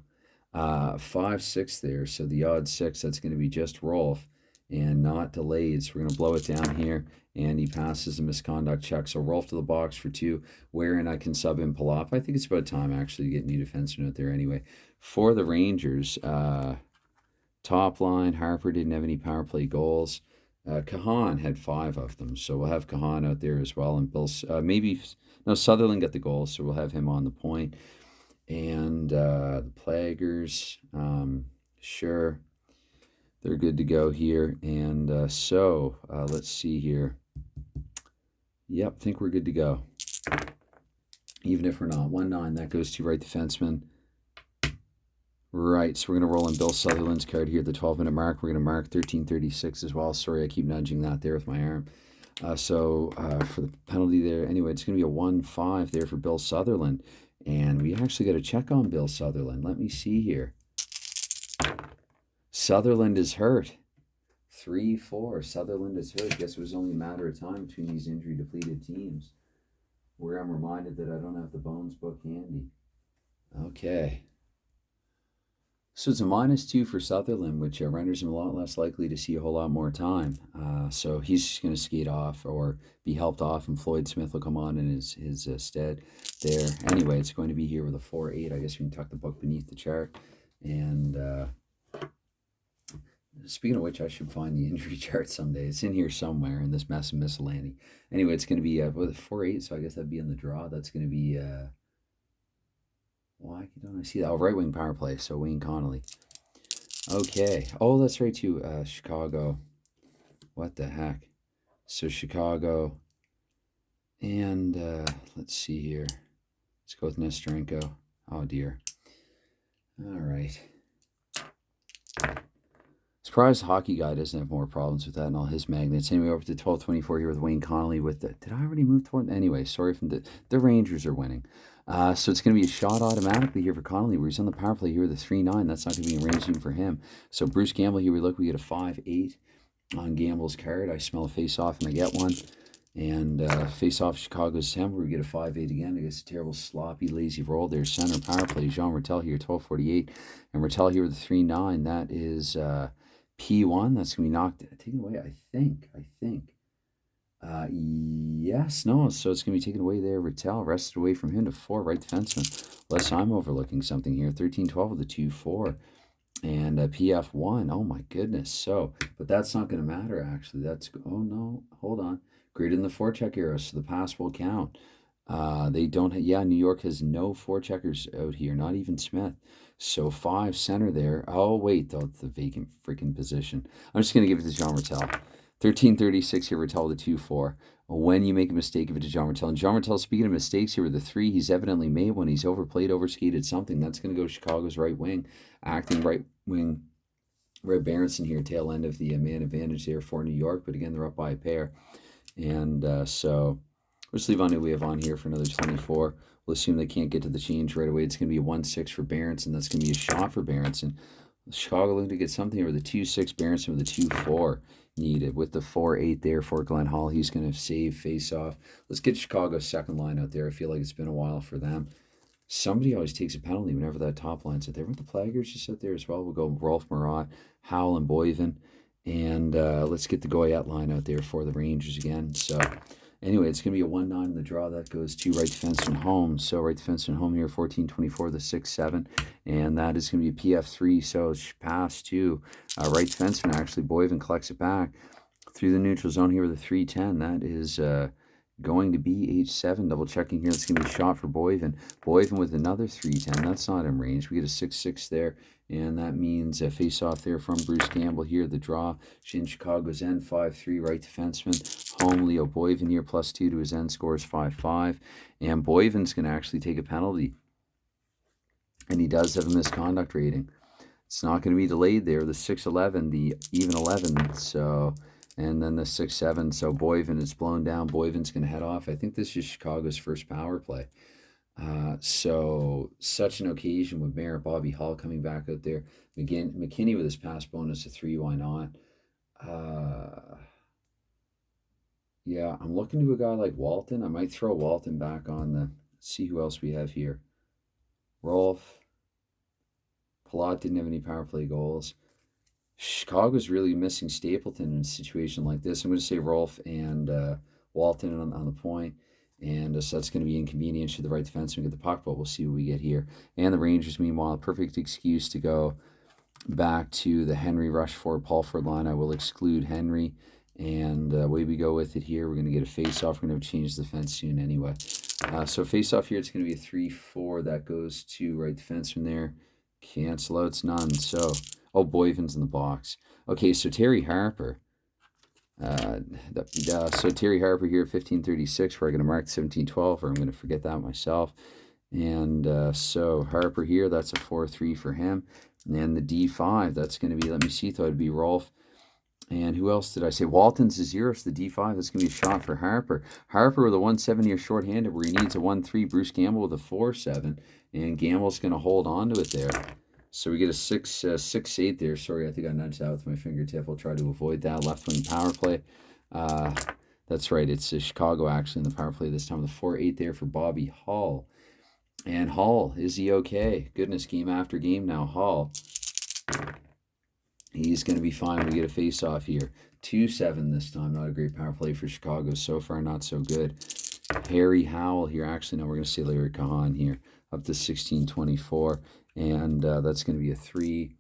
5-6 there, so the odd 6, that's going to be just Rolf and not delayed. So we're going to blow it down here, and he passes a misconduct check. So Rolf to the box for 2, wherein I can sub in Palop. I think it's about time actually to get new defenseman out there anyway. For the Rangers, top line, Harper didn't have any power play goals. Kahan had 5 of them, so we'll have Kahan out there as well. And Bill, Sutherland got the goals, so we'll have him on the point. And the Plaggers, sure, they're good to go here. And let's see here. Yep, I think we're good to go. Even if we're not. 1-9, that goes to right defenseman. Right, so we're going to roll in Bill Sutherland's card here at the 12-minute mark. We're going to mark 13:36 as well. Sorry, I keep nudging that there with my arm. For the penalty there, anyway, it's going to be a 1-5 there for Bill Sutherland. And we actually got to check on Bill Sutherland. Let me see here. Sutherland is hurt. 3-4. Sutherland is hurt. Guess it was only a matter of time between these injury-depleted teams, where I'm reminded that I don't have the Bones book handy. Okay. So it's a -2 for Sutherland, which renders him a lot less likely to see a whole lot more time. So he's just going to skate off or be helped off, and Floyd Smith will come on in his stead there. Anyway, it's going to be here with a 4-8. I guess we can tuck the book beneath the chart. And speaking of which, I should find the injury chart someday. It's in here somewhere in this mess of miscellany. Anyway, it's going to be 4-8, so I guess that'd be in the draw. That's going to be... why don't I see that? Oh, right wing power play. So Wayne Connolly. Okay. Oh, that's right too. Chicago. What the heck? So Chicago. And let's see here. Let's go with Nesterenko. Oh dear. All right. Surprised the hockey guy doesn't have more problems with that and all his magnets. Anyway, over to 12:24 here with Wayne Connolly with the... Did I already move toward... Anyway, sorry from the Rangers are winning. So it's going to be a shot automatically here for Connolly, where he's on the power play here with a 3-9. That's not going to be in range even for him. So Bruce Gamble here, we get a 5-8 on Gamble's card. I smell a face-off, and I get one. And face-off Chicago's 10, where we get a 5-8 again. I guess a terrible, sloppy, lazy roll there. Center power play, Jean Rattel here, 12:48. And Rattel here with a 3-9. That is P1. That's going to be taken away, I think. Yes, no. So it's going to be taken away there. Rattel wrested away from him to 4, right defenseman. Unless I'm overlooking something here. 13-12 with the 2-4. And PF1. Oh, my goodness. So, but that's not going to matter, actually. That's, oh, no. Hold on. Greater than the forecheck era, so the pass will count. They don't, yeah, New York has no forecheckers out here, not even Smith. So 5 center there. Oh, wait, though, the vacant freaking position. I'm just going to give it to John Rattel. 1336 here, Rattel with the 2-4. When you make a mistake, give it to John Rattel. And John Rattel, speaking of mistakes here with the 3, he's evidently made one. He's overplayed, overskated something. That's going to go to Chicago's right wing. Acting right wing, Red Berenson here, tail end of the man advantage there for New York. But again, they're up by a pair. And so we'll just leave on who we have on here for another 24. We'll assume they can't get to the change right away. It's going to be a 1-6 for Berenson. That's going to be a shot for Berenson. Chicago looking to get something here with a 2-6. Berenson with a 2-4 needed. With the 4-8 there for Glenn Hall, he's going to save face-off. Let's get Chicago's second line out there. I feel like it's been a while for them. Somebody always takes a penalty whenever that top line's out there. With the Plaggers just out there as well. We'll go Rolf Marat, Howell, and Boyven. And let's get the Goyette line out there for the Rangers again. So anyway, it's going to be a 1-9 in the draw. That goes to right defenseman home. So right defenseman home here, 14-24, the 6-7. And that is going to be a PF3. So it's pass to right defenseman. Actually, Boyven collects it back through the neutral zone here with a 3-10. That is going to be H7. Double checking here. It's going to be a shot for Boyven. Boyven with another 3-10. That's not in range. We get a 6-6 there. And that means a face-off there from Bruce Campbell here. The draw in Chicago's end, 5-3, right defenseman. Home, Leo Boyven here, +2 to his end, scores 5-5. And Boyven's going to actually take a penalty. And he does have a misconduct rating. It's not going to be delayed there. The 6-11, the even 11. So, and then the 6-7. So Boyven is blown down. Boyven's going to head off. I think this is Chicago's first power play. So such an occasion with Mayor Bobby Hall coming back out there. McKinney with his pass bonus of 3. Why not? Yeah, I'm looking to a guy like Walton. I might throw Walton back on the. See who else we have here. Rolf. Palat didn't have any power play goals. Chicago's really missing Stapleton in a situation like this. I'm going to say Rolf and Walton on the point. And so that's going to be inconvenient to the right defenseman get the puck, but we'll see what we get here. And the Rangers, meanwhile, perfect excuse to go back to the Henry Rushford-Pulford line. I will exclude Henry. And away we go with it here. We're going to get a face-off. We're going to change the fence soon anyway. So face-off here, it's going to be a 3-4. That goes to right defenseman there. Cancel out's none. So, Boyven's in the box. Okay, so Terry Harper. So Terry Harper here at 1536, where I'm going to mark 1712, or I'm going to forget that myself. And so Harper here, that's a 4-3 for him. And the D5, that's going to be, let me see, thought it'd be Rolf. And who else did I say? Walton's a 0, so the D5, that's going to be a shot for Harper. Harper with a 1-7 here shorthanded, where he needs a 1-3. Bruce Campbell with a 4-7. And Gamble's going to hold on to it there. So we get a 6-8 there. Sorry, I think I nudged that with my fingertip. I'll try to avoid that. Left wing power play. That's right. It's Chicago actually in the power play this time with a 4-8 there for Bobby Hall. And Hall, is he okay? Goodness, game after game now. Hall, he's going to be fine. We get a face-off here. 2-7 this time. Not a great power play for Chicago. So far, not so good. Harry Howell here. Actually, no, we're going to see Larry Kahan here. Up to 16-24. And that's going to be a 3-9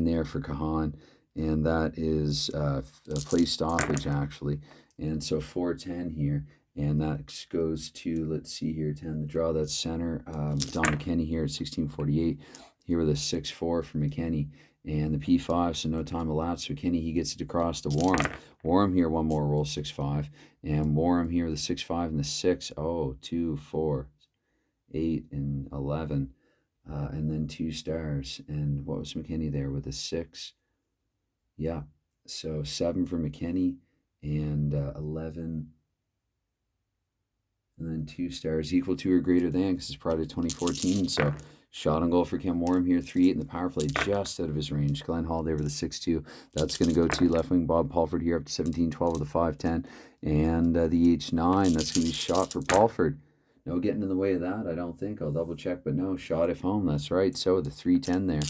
there for Kahan. And that is a play stoppage, actually. And so 4-10 here. And that goes to, let's see here, 10. The draw, that's center. Don McKinney here at 16:48. Here with a 6-4 for McKinney. And the P5, so no time elapsed. McKinney, he gets it across to Warren. Warren here, one more roll, 6-5. And Warren here, the 6-5 and the 6. 2, 4, 8, and 11. And then 2 stars. And what was McKinney there with a 6? Yeah. So 7 for McKinney and 11. And then 2 stars equal to or greater than, because it's product 2014. So shot on goal for Kim Warren here, 3-8 in the power play, just out of his range. Glenn Hall there with a 6-2. That's going to go to left wing Bob Pulford here up to 17-12 with a 5-10. And the H9, that's going to be shot for Pulford. No getting in the way of that, I don't think. I'll double check, but no, shot if home. That's right. So the 3-10 there.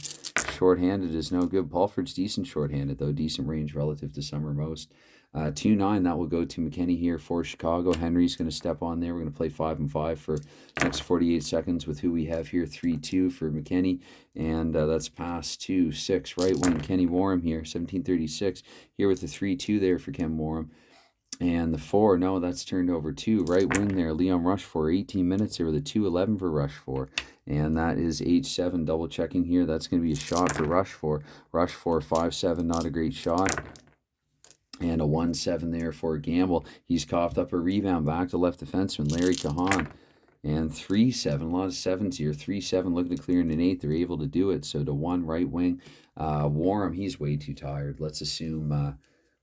Shorthanded is no good. Pulford's decent shorthanded, though. Decent range relative to some or most. 2-9, that will go to McKenny here for Chicago. Henry's going to step on there. We're going to play 5 and 5 for next 48 seconds with who we have here. 3-2 for McKenny, and that's pass to 6 right wing Kenny Warham here. 1736 here with the 3-2 there for Ken Warham. And the 4, no, that's turned over 2. Right wing there, Leon Rushfor, 18 minutes there with a 2-11 for Rushfor. And that is H7, double checking here. That's going to be a shot for Rushfor. Rushfor, 5-7, not a great shot. And a 1-7 there for Gamble. He's coughed up a rebound back to left defenseman Larry Kahan. And 3-7, a lot of 7s here. 3-7 looking to clear in an 8. They're able to do it. So to 1 right wing. Warham, he's way too tired. Let's assume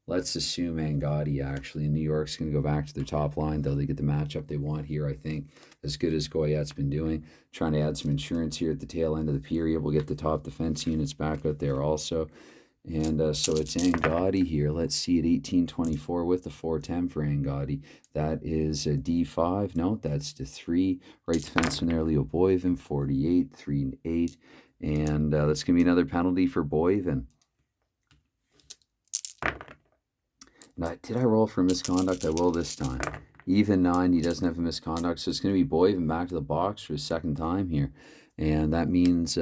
Angotti, actually. And New York's going to go back to their top line, though. They get the matchup they want here, I think, as good as Goyette's been doing. Trying to add some insurance here at the tail end of the period. We'll get the top defense units back out there also. And so it's Angotti here. Let's see at 18-24 with the 4-10 for Angotti. That is a D5. No, that's to 3. Right defenseman there, Leo Boivin, 48, 3-8. And that's going to be another penalty for Boivin. Now, did I roll for misconduct? I will this time. Even 9, he doesn't have a misconduct. So it's going to be Boivin back to the box for his second time here. And that means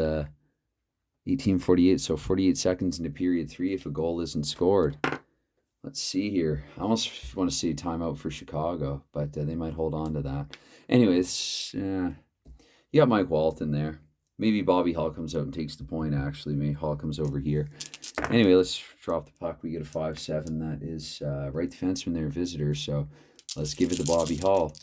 18:48, so 48 seconds into period 3 if a goal isn't scored. Let's see here. I almost want to see a timeout for Chicago, but they might hold on to that. Anyways, you got Mike Walton there. Maybe Bobby Hull comes out and takes the point, actually. Maybe Hull comes over here. Anyway, let's drop the puck. We get a 5-7. That is right defenseman there, visitor. So let's give it to Bobby Hull.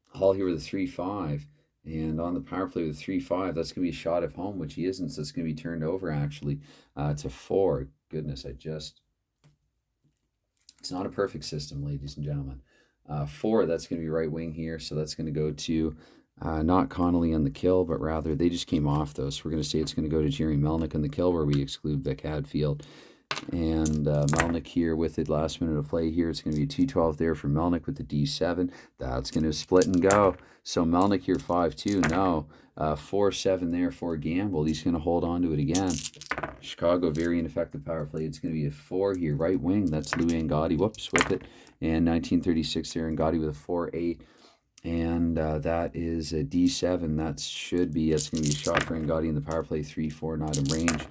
Hull here with a 3-5. And on the power play with a 3-5, that's going to be a shot at home, which he isn't. So it's going to be turned over, actually, to 4. Goodness, it's not a perfect system, ladies and gentlemen. 4, that's going to be right wing here. So that's going to go to not Connolly on the kill, but rather they just came off, though. So we're going to say it's going to go to Jerry Melnick on the kill, where we exclude Vic Hadfield. And Melnick here with it, last minute of play here. It's going to be a 2-12 there for Melnick with the D7. That's going to split and go. So Melnick here 5-2. No, 4-7 there for Gamble. He's going to hold on to it again. Chicago, very ineffective power play. It's going to be a 4 here, right wing. That's Lou Angotti. Whoops, with it. And 1936 there, Angotti with a 4-8. And that is a D7. That's going to be a shot for Angotti in the power play. 3-4, not in range.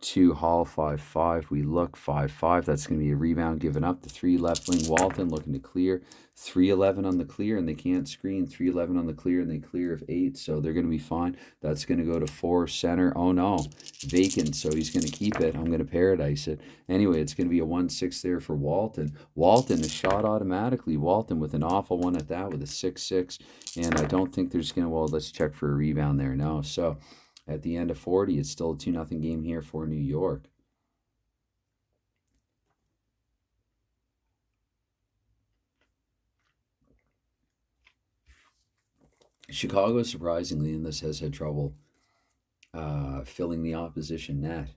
2 Hall, 5-5. We look 5-5. That's going to be a rebound given up. The 3 left wing Walton looking to clear. 3-11 on the clear, and they can't screen. 3-11 on the clear, and they clear of 8, so they're going to be fine. That's going to go to 4 center. Oh no, vacant, so he's going to keep it. I'm going to paradise it. Anyway, it's going to be a 1-6 there for Walton. Walton is shot automatically. Walton with an awful one at that with a 6-6, and I don't think there's going to, well, let's check for a rebound there. No, so at the end of 40, it's still a 2-0 game here for New York. Chicago, surprisingly, in this has had trouble filling the opposition net.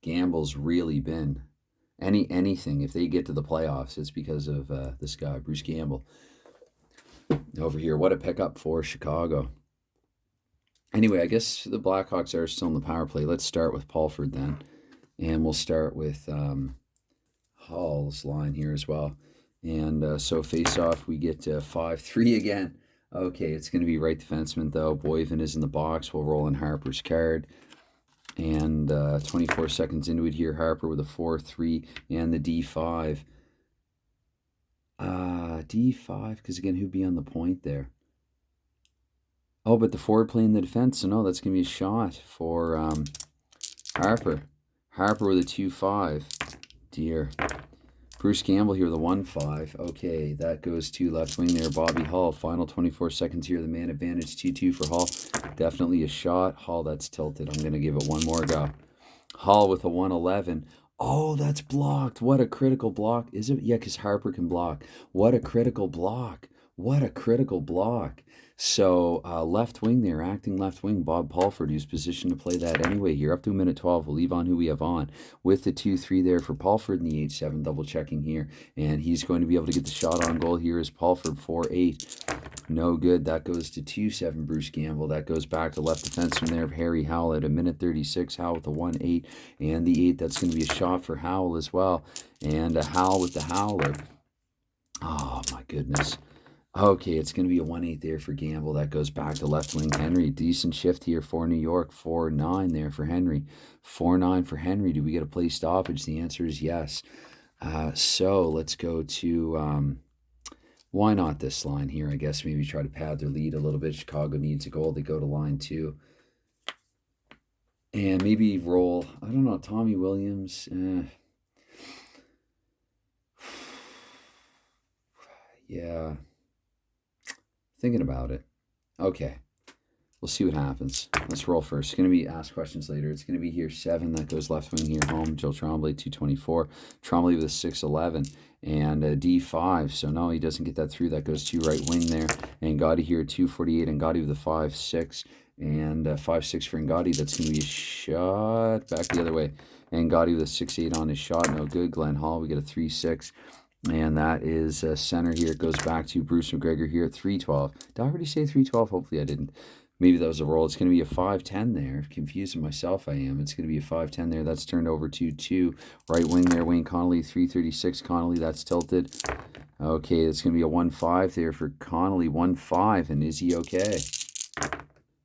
Gamble's really been anything. If they get to the playoffs, it's because of this guy, Bruce Gamble. Over here, what a pickup for Chicago. Anyway, I guess the Blackhawks are still in the power play. Let's start with Paulford then. And we'll start with Hall's line here as well. And so face-off, we get 5-3 again. Okay, it's going to be right defenseman, though. Boivin is in the box. We'll roll in Harper's card. And 24 seconds into it here, Harper with a 4-3 and the D5. D5, because again, who'd be on the point there? Oh, but the forward playing the defense, so no, that's going to be a shot for Harper. Harper with a 2-5. Dear. Bruce Gamble here with a 1-5. Okay, that goes to left wing there, Bobby Hull. Final 24 seconds here, the man advantage, 2-2 for Hull. Definitely a shot. Hull, that's tilted. I'm going to give it one more go. Hull with a 1-11. Oh, that's blocked. What a critical block. Is it? Yeah, because Harper can block. What a critical block. What a critical block. So left wing there, acting left wing, Bob Pulford, who's positioned to play that anyway here. Up to a minute 12, we'll leave on who we have on. With the 2-3 there for Pulford in the 8-7, double checking here. And he's going to be able to get the shot on goal here as Pulford, 4-8. No good. That goes to 2-7, Bruce Gamble. That goes back to left defenseman there of Harry Howell at a minute 36. Howell with the 1-8 and the 8. That's going to be a shot for Howell as well. And Howell with the howler. Oh, my goodness. Okay, it's going to be a 1-8 there for Gamble. That goes back to left wing Henry. Decent shift here for New York. 4-9 there for Henry. 4-9 for Henry. Do we get a play stoppage? The answer is yes. So let's go to... why not this line here? I guess maybe try to pad their lead a little bit. Chicago needs a goal. They go to line 2. And maybe roll, I don't know, Tommy Williams. Yeah. Thinking about it. Okay. We'll see what happens. Let's roll first. It's going to be ask questions later. It's going to be here 7. That goes left wing here home. Joe Tremblay, 224. Tremblay with a 6-11 and a D5. So no, he doesn't get that through. That goes to right wing there. And Gotti here, 248. And Gotti with a 5-6. And 5-6 for Ngotti. That's going to be a shot back the other way. And Gotti with a 6-8 on his shot. No good. Glenn Hall, we get a 3-6. And that is center here. It goes back to Bruce McGregor here at 312. Did I already say 312? Hopefully I didn't. Maybe that was a roll. It's going to be a 5-10 there. Confusing myself I am. It's going to be a 5-10 there. That's turned over to 2. Right wing there, Wayne Connolly, 336. Connolly, that's tilted. Okay, it's going to be a 1-5 there for Connolly. 1-5. And is he okay?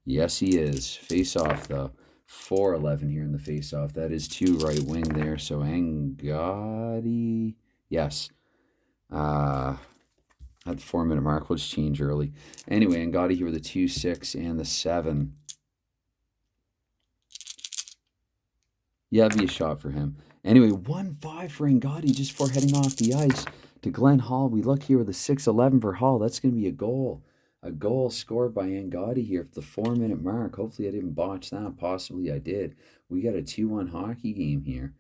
Yes, he is. Face off, though. 4-11 here in the face off. That is 2 right wing there. So Ngotti. Yes. At the 4-minute mark, we'll just change early. Anyway, Ngotti here with the 2-6 and the 7. Yeah, it'd be a shot for him. Anyway, 1-5 for Ngotti just before heading off the ice to Glenn Hall. We look here with a 6-11 for Hall. That's going to be a goal. A goal scored by Ngotti here at the 4-minute mark. Hopefully I didn't botch that. Possibly I did. We got a 2-1 hockey game here.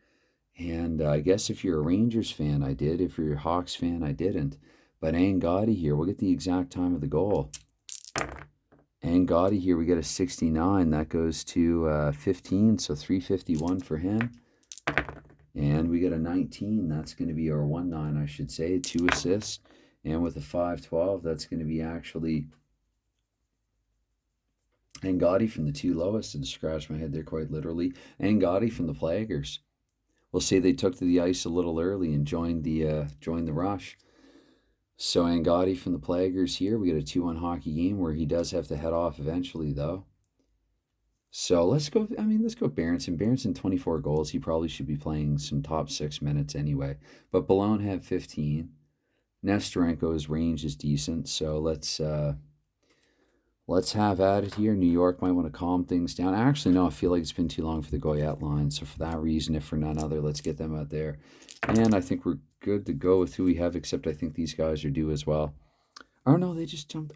And I guess if you're a Rangers fan, I did. If you're a Hawks fan, I didn't. But Ngotti here, we'll get the exact time of the goal. Ngotti here, we get a 69. That goes to 15, so 351 for him. And we get a 19. That's going to be our 1-9, I should say. 2 assists. And with a 5-12, that's going to be actually Ngotti from the 2 lowest. And scratch my head there quite literally. Ngotti from the Plaggers. We'll say they took to the ice a little early and joined the rush. So Ngotti from the Plaggers here. We get a 2-1 hockey game where he does have to head off eventually, though. So let's go Berenson. Berenson, 24 goals. He probably should be playing some top 6 minutes anyway. But Ballone had 15. Nestorenko's range is decent. So let's have at it here. New York might want to calm things down. Actually, no, I feel like it's been too long for the Goyette line. So for that reason, if for none other, let's get them out there. And I think we're good to go with who we have, except I think these guys are due as well. Oh, no, they just jumped.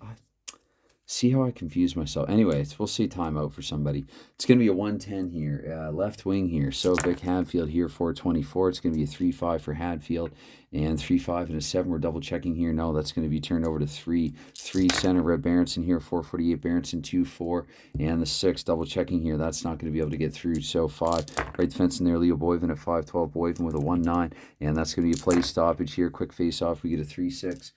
See how I confuse myself. Anyways, we'll see timeout for somebody. It's going to be a 110 here. Left wing here. So Vic Hadfield here, 424. It's going to be a 3-5 for Hadfield. And 3-5 and a 7. We're double checking here. No, that's going to be turned over to 3. 3 center. Red Berenson here, 448. Berenson, 2-4. And the 6. Double checking here. That's not going to be able to get through. So 5. Right defense in there. Leo Boyven at 5-12. Boyven with a 1-9. And that's going to be a play stoppage here. Quick face off. We get a 3-6.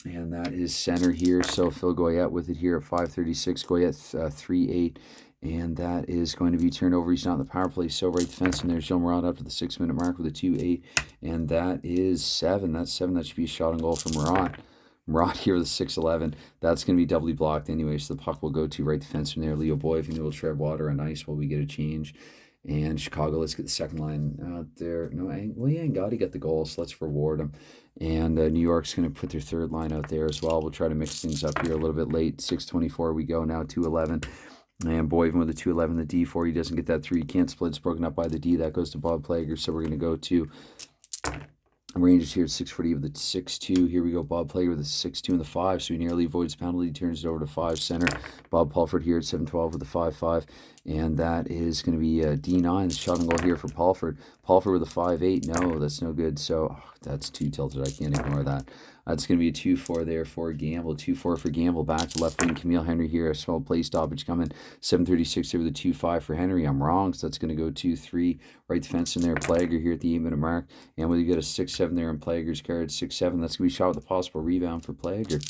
And that is center here. So Phil Goyette with it here at 536. Goyette 3-8. And that is going to be turned over. He's not in the power play. So right defense, and there's Joe Murat up to the 6-minute mark with a 2-8. And that is 7. That's 7. That should be a shot on goal for Murat. Murat here with a 6-11. That's going to be doubly blocked anyway. So the puck will go to right defense from there. Leo Boyven will tread water on ice while we get a change. And Chicago, let's get the second line out there. No, well, yeah, Ngotti got the goal, so let's reward him. And New York's going to put their third line out there as well. We'll try to mix things up here a little bit late. 6:24 we go now, 2:11. And Boyven with the 2:11, the D4. He doesn't get that 3. He can't split. It's broken up by the D. That goes to Bob Plager. So we're going to go to Rangers here at 6:40 with the 6-2. Here we go. Bob Plager with the 6-2 and the 5. So he nearly avoids penalty. Turns it over to 5 center. Bob Pulford here at 7:12 with the 5-5. And that is going to be D9. The shot and goal here for Paulford. Paulford with a 5-8. No, that's no good. So that's too tilted. I can't ignore that. That's going to be a 2-4 there for Gamble. 2-4 for Gamble. Back to left wing. Camille Henry here. A small play stoppage coming. 7:36 over the 2-5 for Henry. I'm wrong. So that's going to go 2-3. Right defense in there. Plager here at the 8-minute mark. And when you get a 6-7 there on Plager's card, 6-7, that's going to be shot with a possible rebound for Plager.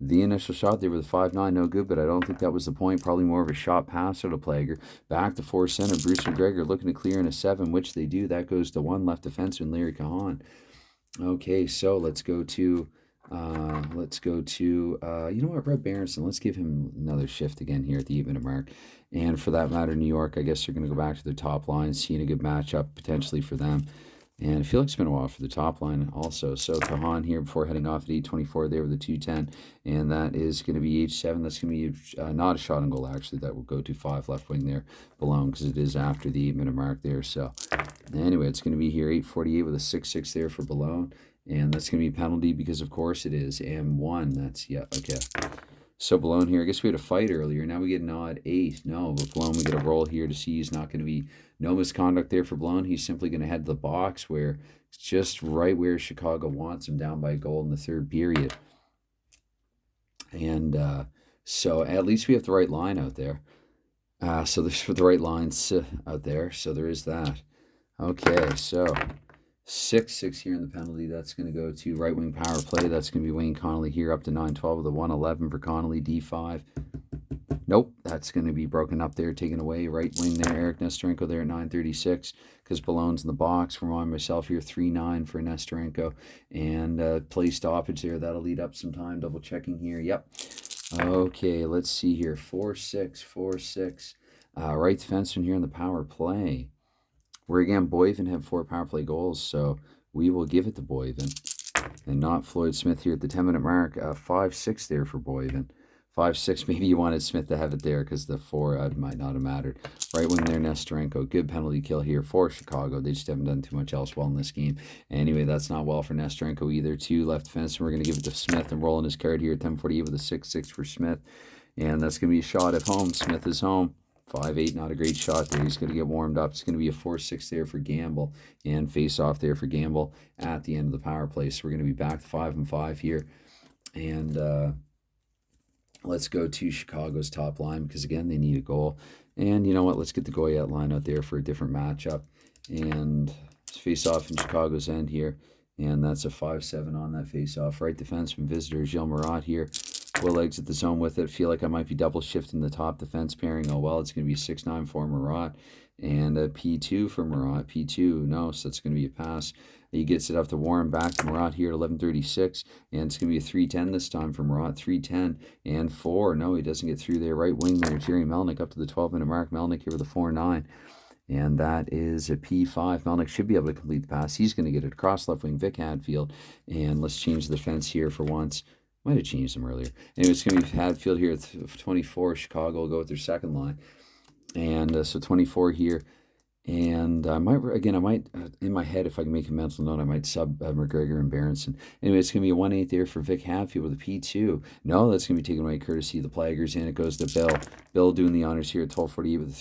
The initial shot there with a 5-9, no good, but I don't think that was the point. Probably more of a shot pass out of Plager. Back to 4 center. Bruce McGregor looking to clear in a 7, which they do. That goes to 1 left defenseman, Larry Cahan. Okay, so let's go to, you know what, Brett Berenson. Let's give him another shift again here at the 8-minute mark. And for that matter, New York, I guess they're going to go back to their top line, seeing a good matchup potentially for them. And I feel like it's been a while for the top line also. So Kahan here before heading off at 8:24 there with a 2:10. And that is going to be H7. That's going to be not a shot on goal, actually. That will go to 5 left wing there, Balone, because it is after the 8-minute mark there. So anyway, it's going to be here 8:48 with a 6-6 there for Balone. And that's going to be a penalty because, of course, it is. And 1. That's, yeah, okay. So Balone here, I guess we had a fight earlier. Now we get an odd 8. No, but Balone, we get a roll here to see he's not going to be, no misconduct there for Balone. He's simply going to head to the box where it's just right where Chicago wants him, down by a goal in the 3rd period. And so at least we have the right line out there. So there's the right lines out there. So there is that. Okay, so 6-6 here in the penalty. That's going to go to right wing power play. That's going to be Wayne Connolly here up to 9-12 with a 1-11 for Connolly, D5. Nope, that's going to be broken up there, taken away. Right wing there, Eric Nestorenko there at 9:36 because Balone's in the box. Remind myself here, 3-9 for Nestorenko. And play stoppage there. That'll lead up some time. Double checking here. Yep. Okay, let's see here. 4-6, 4-6. Right defenseman here in the power play. Where again, Boyven had 4 power play goals, so we will give it to Boyven and not Floyd Smith here at the 10-minute mark. 5-6 there for Boyven. 5-6, maybe you wanted Smith to have it there because the 4 might not have mattered. Right wing there, Nestorenko. Good penalty kill here for Chicago. They just haven't done too much else well in this game. Anyway, that's not well for Nestorenko either. 2 left defense, and we're going to give it to Smith and rolling his card here at 10:48 with a 6-6 for Smith. And that's going to be a shot at home. Smith is home. 5-8, not a great shot there. He's going to get warmed up. It's going to be a 4-6 there for Gamble. And face off there for Gamble at the end of the power play. So we're going to be back to 5-5 here. And let's go to Chicago's top line because, again, they need a goal. And you know what? Let's get the Goyette line out there for a different matchup. And face off in Chicago's end here. And that's a 5-7 on that face off. Right defenseman visitor, Gilles Marat here. Will exit the zone with it. Feel like I might be double shifting the top defense pairing. Oh, well, it's going to be 6-9 for Marat. And a P2 for Marat. P2, no, so that's going to be a pass. He gets it up to Warren, back to Marat here at 11:36. And it's going to be a 3-10 this time for Marat. 3-10 and 4. No, he doesn't get through there. Right wing there, Jerry Melnick up to the 12-minute mark. Melnick here with a 4-9. And that is a P5. Melnick should be able to complete the pass. He's going to get it across left wing, Vic Hadfield. And let's change the fence here for once. Might have changed them earlier. Anyway, it's going to be Hadfield here at 24. Chicago will go with their second line. And so 24 here. And I might, in my head, if I can make a mental note, I might sub McGregor and Berenson. Anyway, it's going to be a 1-8 there for Vic Hadfield with a P2. No, that's going to be taken away courtesy of the Plaggers, and it goes to Bill. Bill doing the honors here at 12:48 with a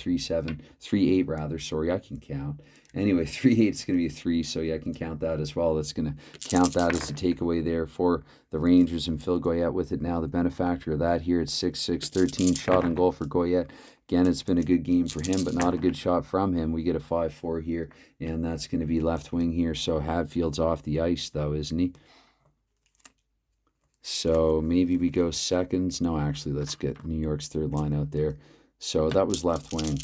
3-8 rather. Sorry, I can count. Anyway, 3-8 is going to be a 3, so yeah, I can count that as well. That's going to count that as a takeaway there for the Rangers, and Phil Goyette with it now, the benefactor of that here at 6-6, 13 shot on goal for Goyette. Again, it's been a good game for him, but not a good shot from him. We get a 5-4 here, and that's going to be left wing here. So Hadfield's off the ice, though, isn't he? So maybe we go seconds. No, actually, let's get New York's third line out there. So that was left wing.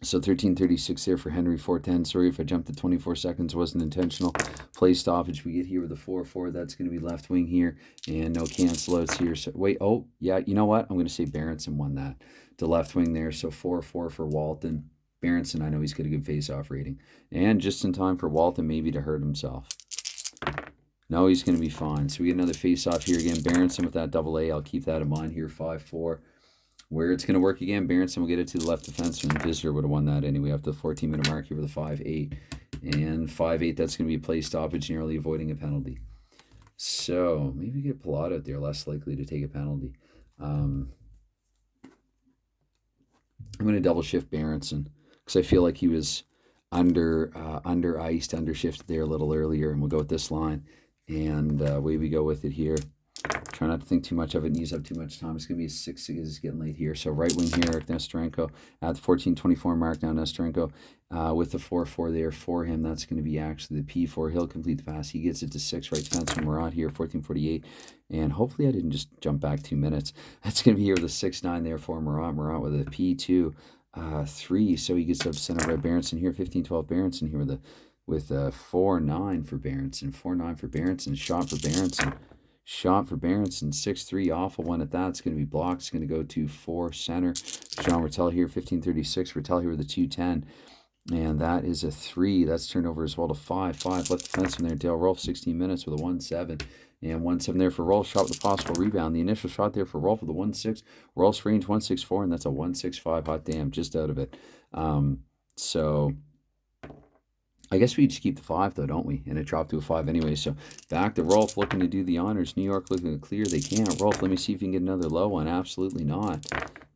So 13:36 there for Henry, 4:10. Sorry if I jumped to 24 seconds. Wasn't intentional. Play stoppage. We get here with a 4-4. That's going to be left wing here. And no cancel outs here. So wait, oh, yeah, you know what? I'm going to say Berenson won that to left wing there. So 4-4 for Walton. Berenson, I know he's got a good face-off rating. And just in time for Walton maybe to hurt himself. No, he's going to be fine. So we get another face-off here again. Berenson with that double A. I'll keep that in mind here. 5-4. Where it's going to work again, Berenson will get it to the left defenseman. Visitor would have won that anyway after the 14-minute mark here with a 5-8. And 5-8, that's going to be a play stoppage, narrowly avoiding a penalty. So maybe get Pilato out there, less likely to take a penalty. I'm going to double shift Berenson because I feel like he was under iced, under shifted there a little earlier, and we'll go with this line. And away we go with it here. Try not to think too much of it and use up too much time. It's going to be a 6. It's getting late here. So right wing here, Nestorenko at the 14:24 mark now. Nestorenko with the 4-4 there for him. That's going to be actually the P4. He'll complete the pass. He gets it to 6 right defenseman Murat here, 14:48. And hopefully I didn't just jump back 2 minutes. That's going to be here with a 6-9 there for Murat. Murat with a P2. 3, so he gets up center by Berenson here, 15-12 Berenson here with a 4-9 for Berenson, 4-9 for Berenson, shot for Berenson, 6-3, awful one at that. It's going to be blocked. It's going to go to 4 center. Jean Rattel here, 15-36. Rattel here with a 2-10. And that is a 3. That's turned over as well to 5-5. Left defense from there. Dale Rolfe, 16 minutes with a 1-7. And 1-7 there for Rolfe. Shot with a possible rebound. The initial shot there for Rolfe with a 1-6. Rolfe's range 1-6-4, and that's a 1-6-5. Hot damn, just out of it. So I guess we just keep the 5, though, don't we? And it dropped to a 5 anyway. So back to Rolfe looking to do the honors. New York looking to clear. They can't. Rolfe, let me see if you can get another low one. Absolutely not.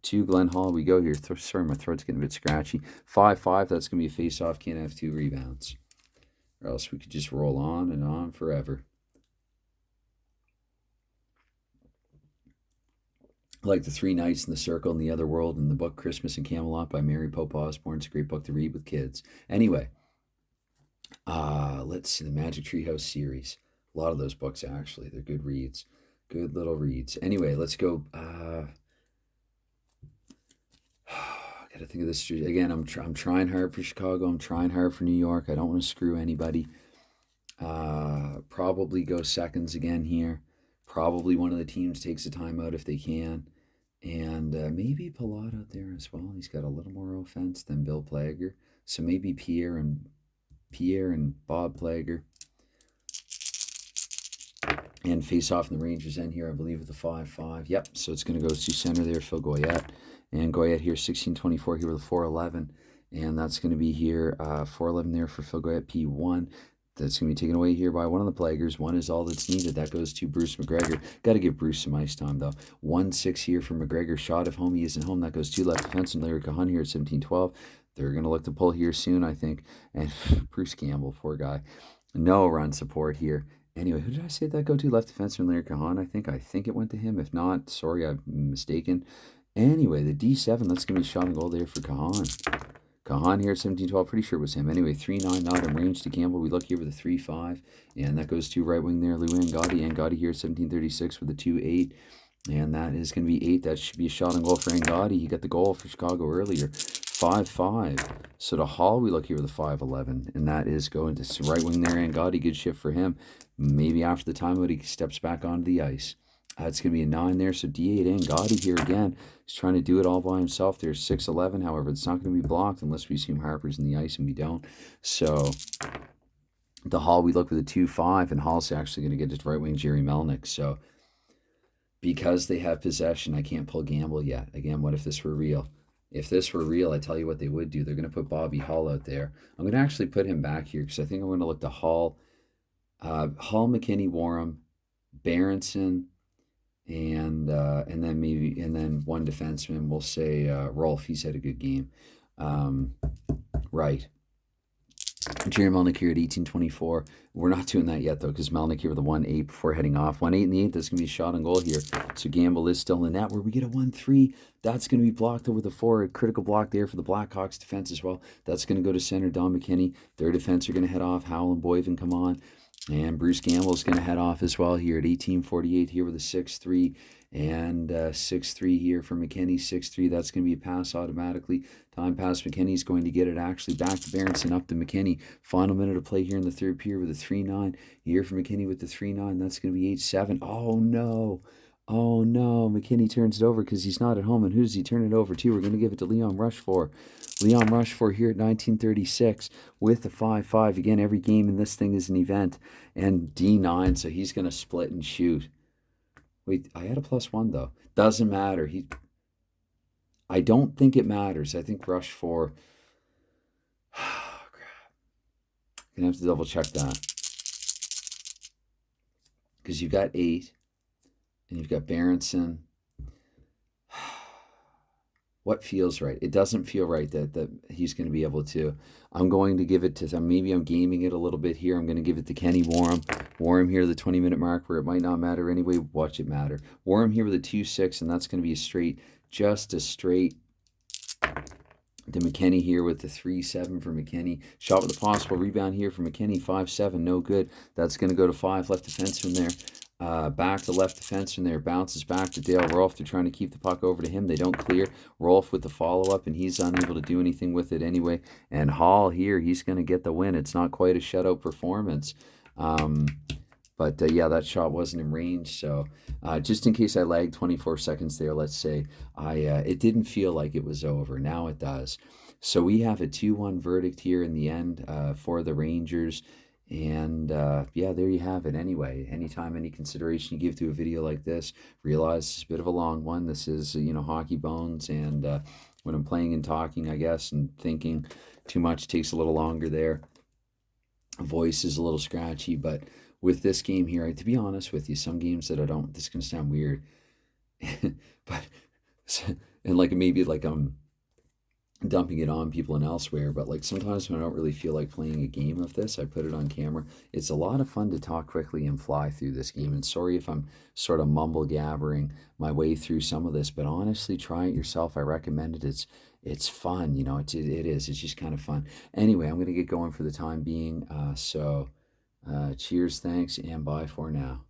To Glenn Hall we go here. Sorry, my throat's getting a bit scratchy. 5-5, that's going to be a face-off. Can't have 2 rebounds. Or else we could just roll on and on forever. Like The 3 Nights in the Circle in the Other World and the book Christmas in Camelot by Mary Pope Osborne. It's a great book to read with kids. Anyway, let's see, the Magic Treehouse series. A lot of those books, actually. They're good reads. Good little reads. Anyway, let's go. Got to think of this. Again, I'm trying hard for Chicago. I'm trying hard for New York. I don't want to screw anybody. Probably go seconds again here. Probably one of the teams takes a timeout if they can. And maybe Palat out there as well. He's got a little more offense than Bill Plager. So maybe Pierre and Bob Plager. And face off in the Rangers end here, I believe, with a 5-5. Yep, so it's going to go to center there, Phil Goyette. And Goyette here, 16-24 here with a 4-11. And that's going to be here, 4-11 there for Phil Goyette, P1. That's going to be taken away here by one of the Plaguers. 1 is all that's needed. That goes to Bruce McGregor. Got to give Bruce some ice time, though. 1-6 here for McGregor. Shot if home. He isn't home. That goes to left defense and Larry Cahan here at 17-12. They're going to look to pull here soon, I think. And Bruce Campbell, poor guy. No run support here. Anyway, who did I say that go to? Left defenseman Larry Cahan, I think it went to him. If not, sorry, I'm mistaken. Anyway, the D7, that's going to be shot and goal there for Cahan. Cahan here at 17-12, pretty sure it was him. Anyway, 3-9, not in range to Campbell. We look here with a 3-5, and that goes to right wing there, Lou Angotti. Angotti here at 17-36 with a 2-8, and that is going to be 8. That should be a shot and goal for Angotti. He got the goal for Chicago earlier. 5-5. So to Hall, we look here with a 5-11, and that is going to right wing there. Angotti, good shift for him. Maybe after the timeout, he steps back onto the ice. It's going to be a 9 there. So D8 Angotti here again. He's trying to do it all by himself. There's 6-11. However, it's not going to be blocked unless we assume Harper's in the ice, and we don't. So the Hall, we look with a 2-5, and Hall's actually going to get his right wing Jerry Melnick. So because they have possession, I can't pull Gamble yet. Again, what if this were real? If this were real, I tell you what they would do. They're going to put Bobby Hall out there. I'm going to actually put him back here because I think I'm going to look to Hall, McKinney, Warham, Berenson, and then one defenseman. We'll say Rolfe. He's had a good game. Right. Jerry Melnick here at 18-24. We're not doing that yet, though, because Melnick here with a 1-8 before heading off. 1-8 in the 8th. That's going to be a shot on goal here. So Gamble is still in the net. Where we get a 1-3. That's going to be blocked over the 4. A critical block there for the Blackhawks defense as well. That's going to go to center. Don McKinney. Their defense are going to head off. Howell and Boyven come on. And Bruce Gamble is going to head off as well here at 18-48 here with a 6-3. And 6-3 here for McKinney, 6-3. That's going to be a pass automatically. Time pass. McKinney's going to get it actually back to Berenson, up to McKinney. Final minute of play here in the third period with a 3-9. Here for McKinney with the 3-9. That's going to be 8-7. Oh, no. Oh, no. McKinney turns it over because he's not at home. And who does he turn it over to? We're going to give it to Leon Rushfor. Leon Rushfor here at 1936 with the 5-5. Again, every game in this thing is an event. And D9, so he's going to split and shoot. Wait, I had a +1, though. Doesn't matter. I don't think it matters. I think Rushfor... Oh, crap. I'm going to have to double check that. Because you've got 8. And you've got Berenson. what feels right. It doesn't feel right that he's going to be able to. I'm going to give it to, maybe I'm gaming it a little bit here. I'm going to give it to Kenny Warham. Warham here, the 20-minute mark, where it might not matter anyway. Watch it matter. Warham here with a 2-6, and that's going to be a straight, just a straight to McKenny here with the 3-7 for McKenny. Shot with a possible rebound here for McKenny. 5-7, no good. That's going to go to 5. Left defense from there. Back to left defense from there. Bounces back to Dale Rolfe. They're trying to keep the puck over to him. They don't clear. Rolfe with the follow-up, and he's unable to do anything with it anyway. And Hall here, he's going to get the win. It's not quite a shutout performance. But yeah, that shot wasn't in range. So just in case I lagged 24 seconds there, let's say, it didn't feel like it was over. Now it does. So we have a 2-1 verdict here in the end for the Rangers. And yeah, there you have it. Anyway, anytime, any consideration you give to a video like this, realize it's a bit of a long one. This is, Hockey Bones. And when I'm playing and talking, I guess, and thinking too much takes a little longer there. Voice is a little scratchy, but with this game here, to be honest with you, some games that I don't, this is going to sound weird, but, and like maybe like I'm dumping it on people and elsewhere, but like sometimes when I don't really feel like playing a game of this, I put it on camera. It's a lot of fun to talk quickly and fly through this game. And sorry if I'm sort of mumble gabbering my way through some of this, but honestly, try it yourself. I recommend it. It's fun, it is. It's just kind of fun. Anyway, I'm going to get going for the time being. So cheers, thanks, and bye for now.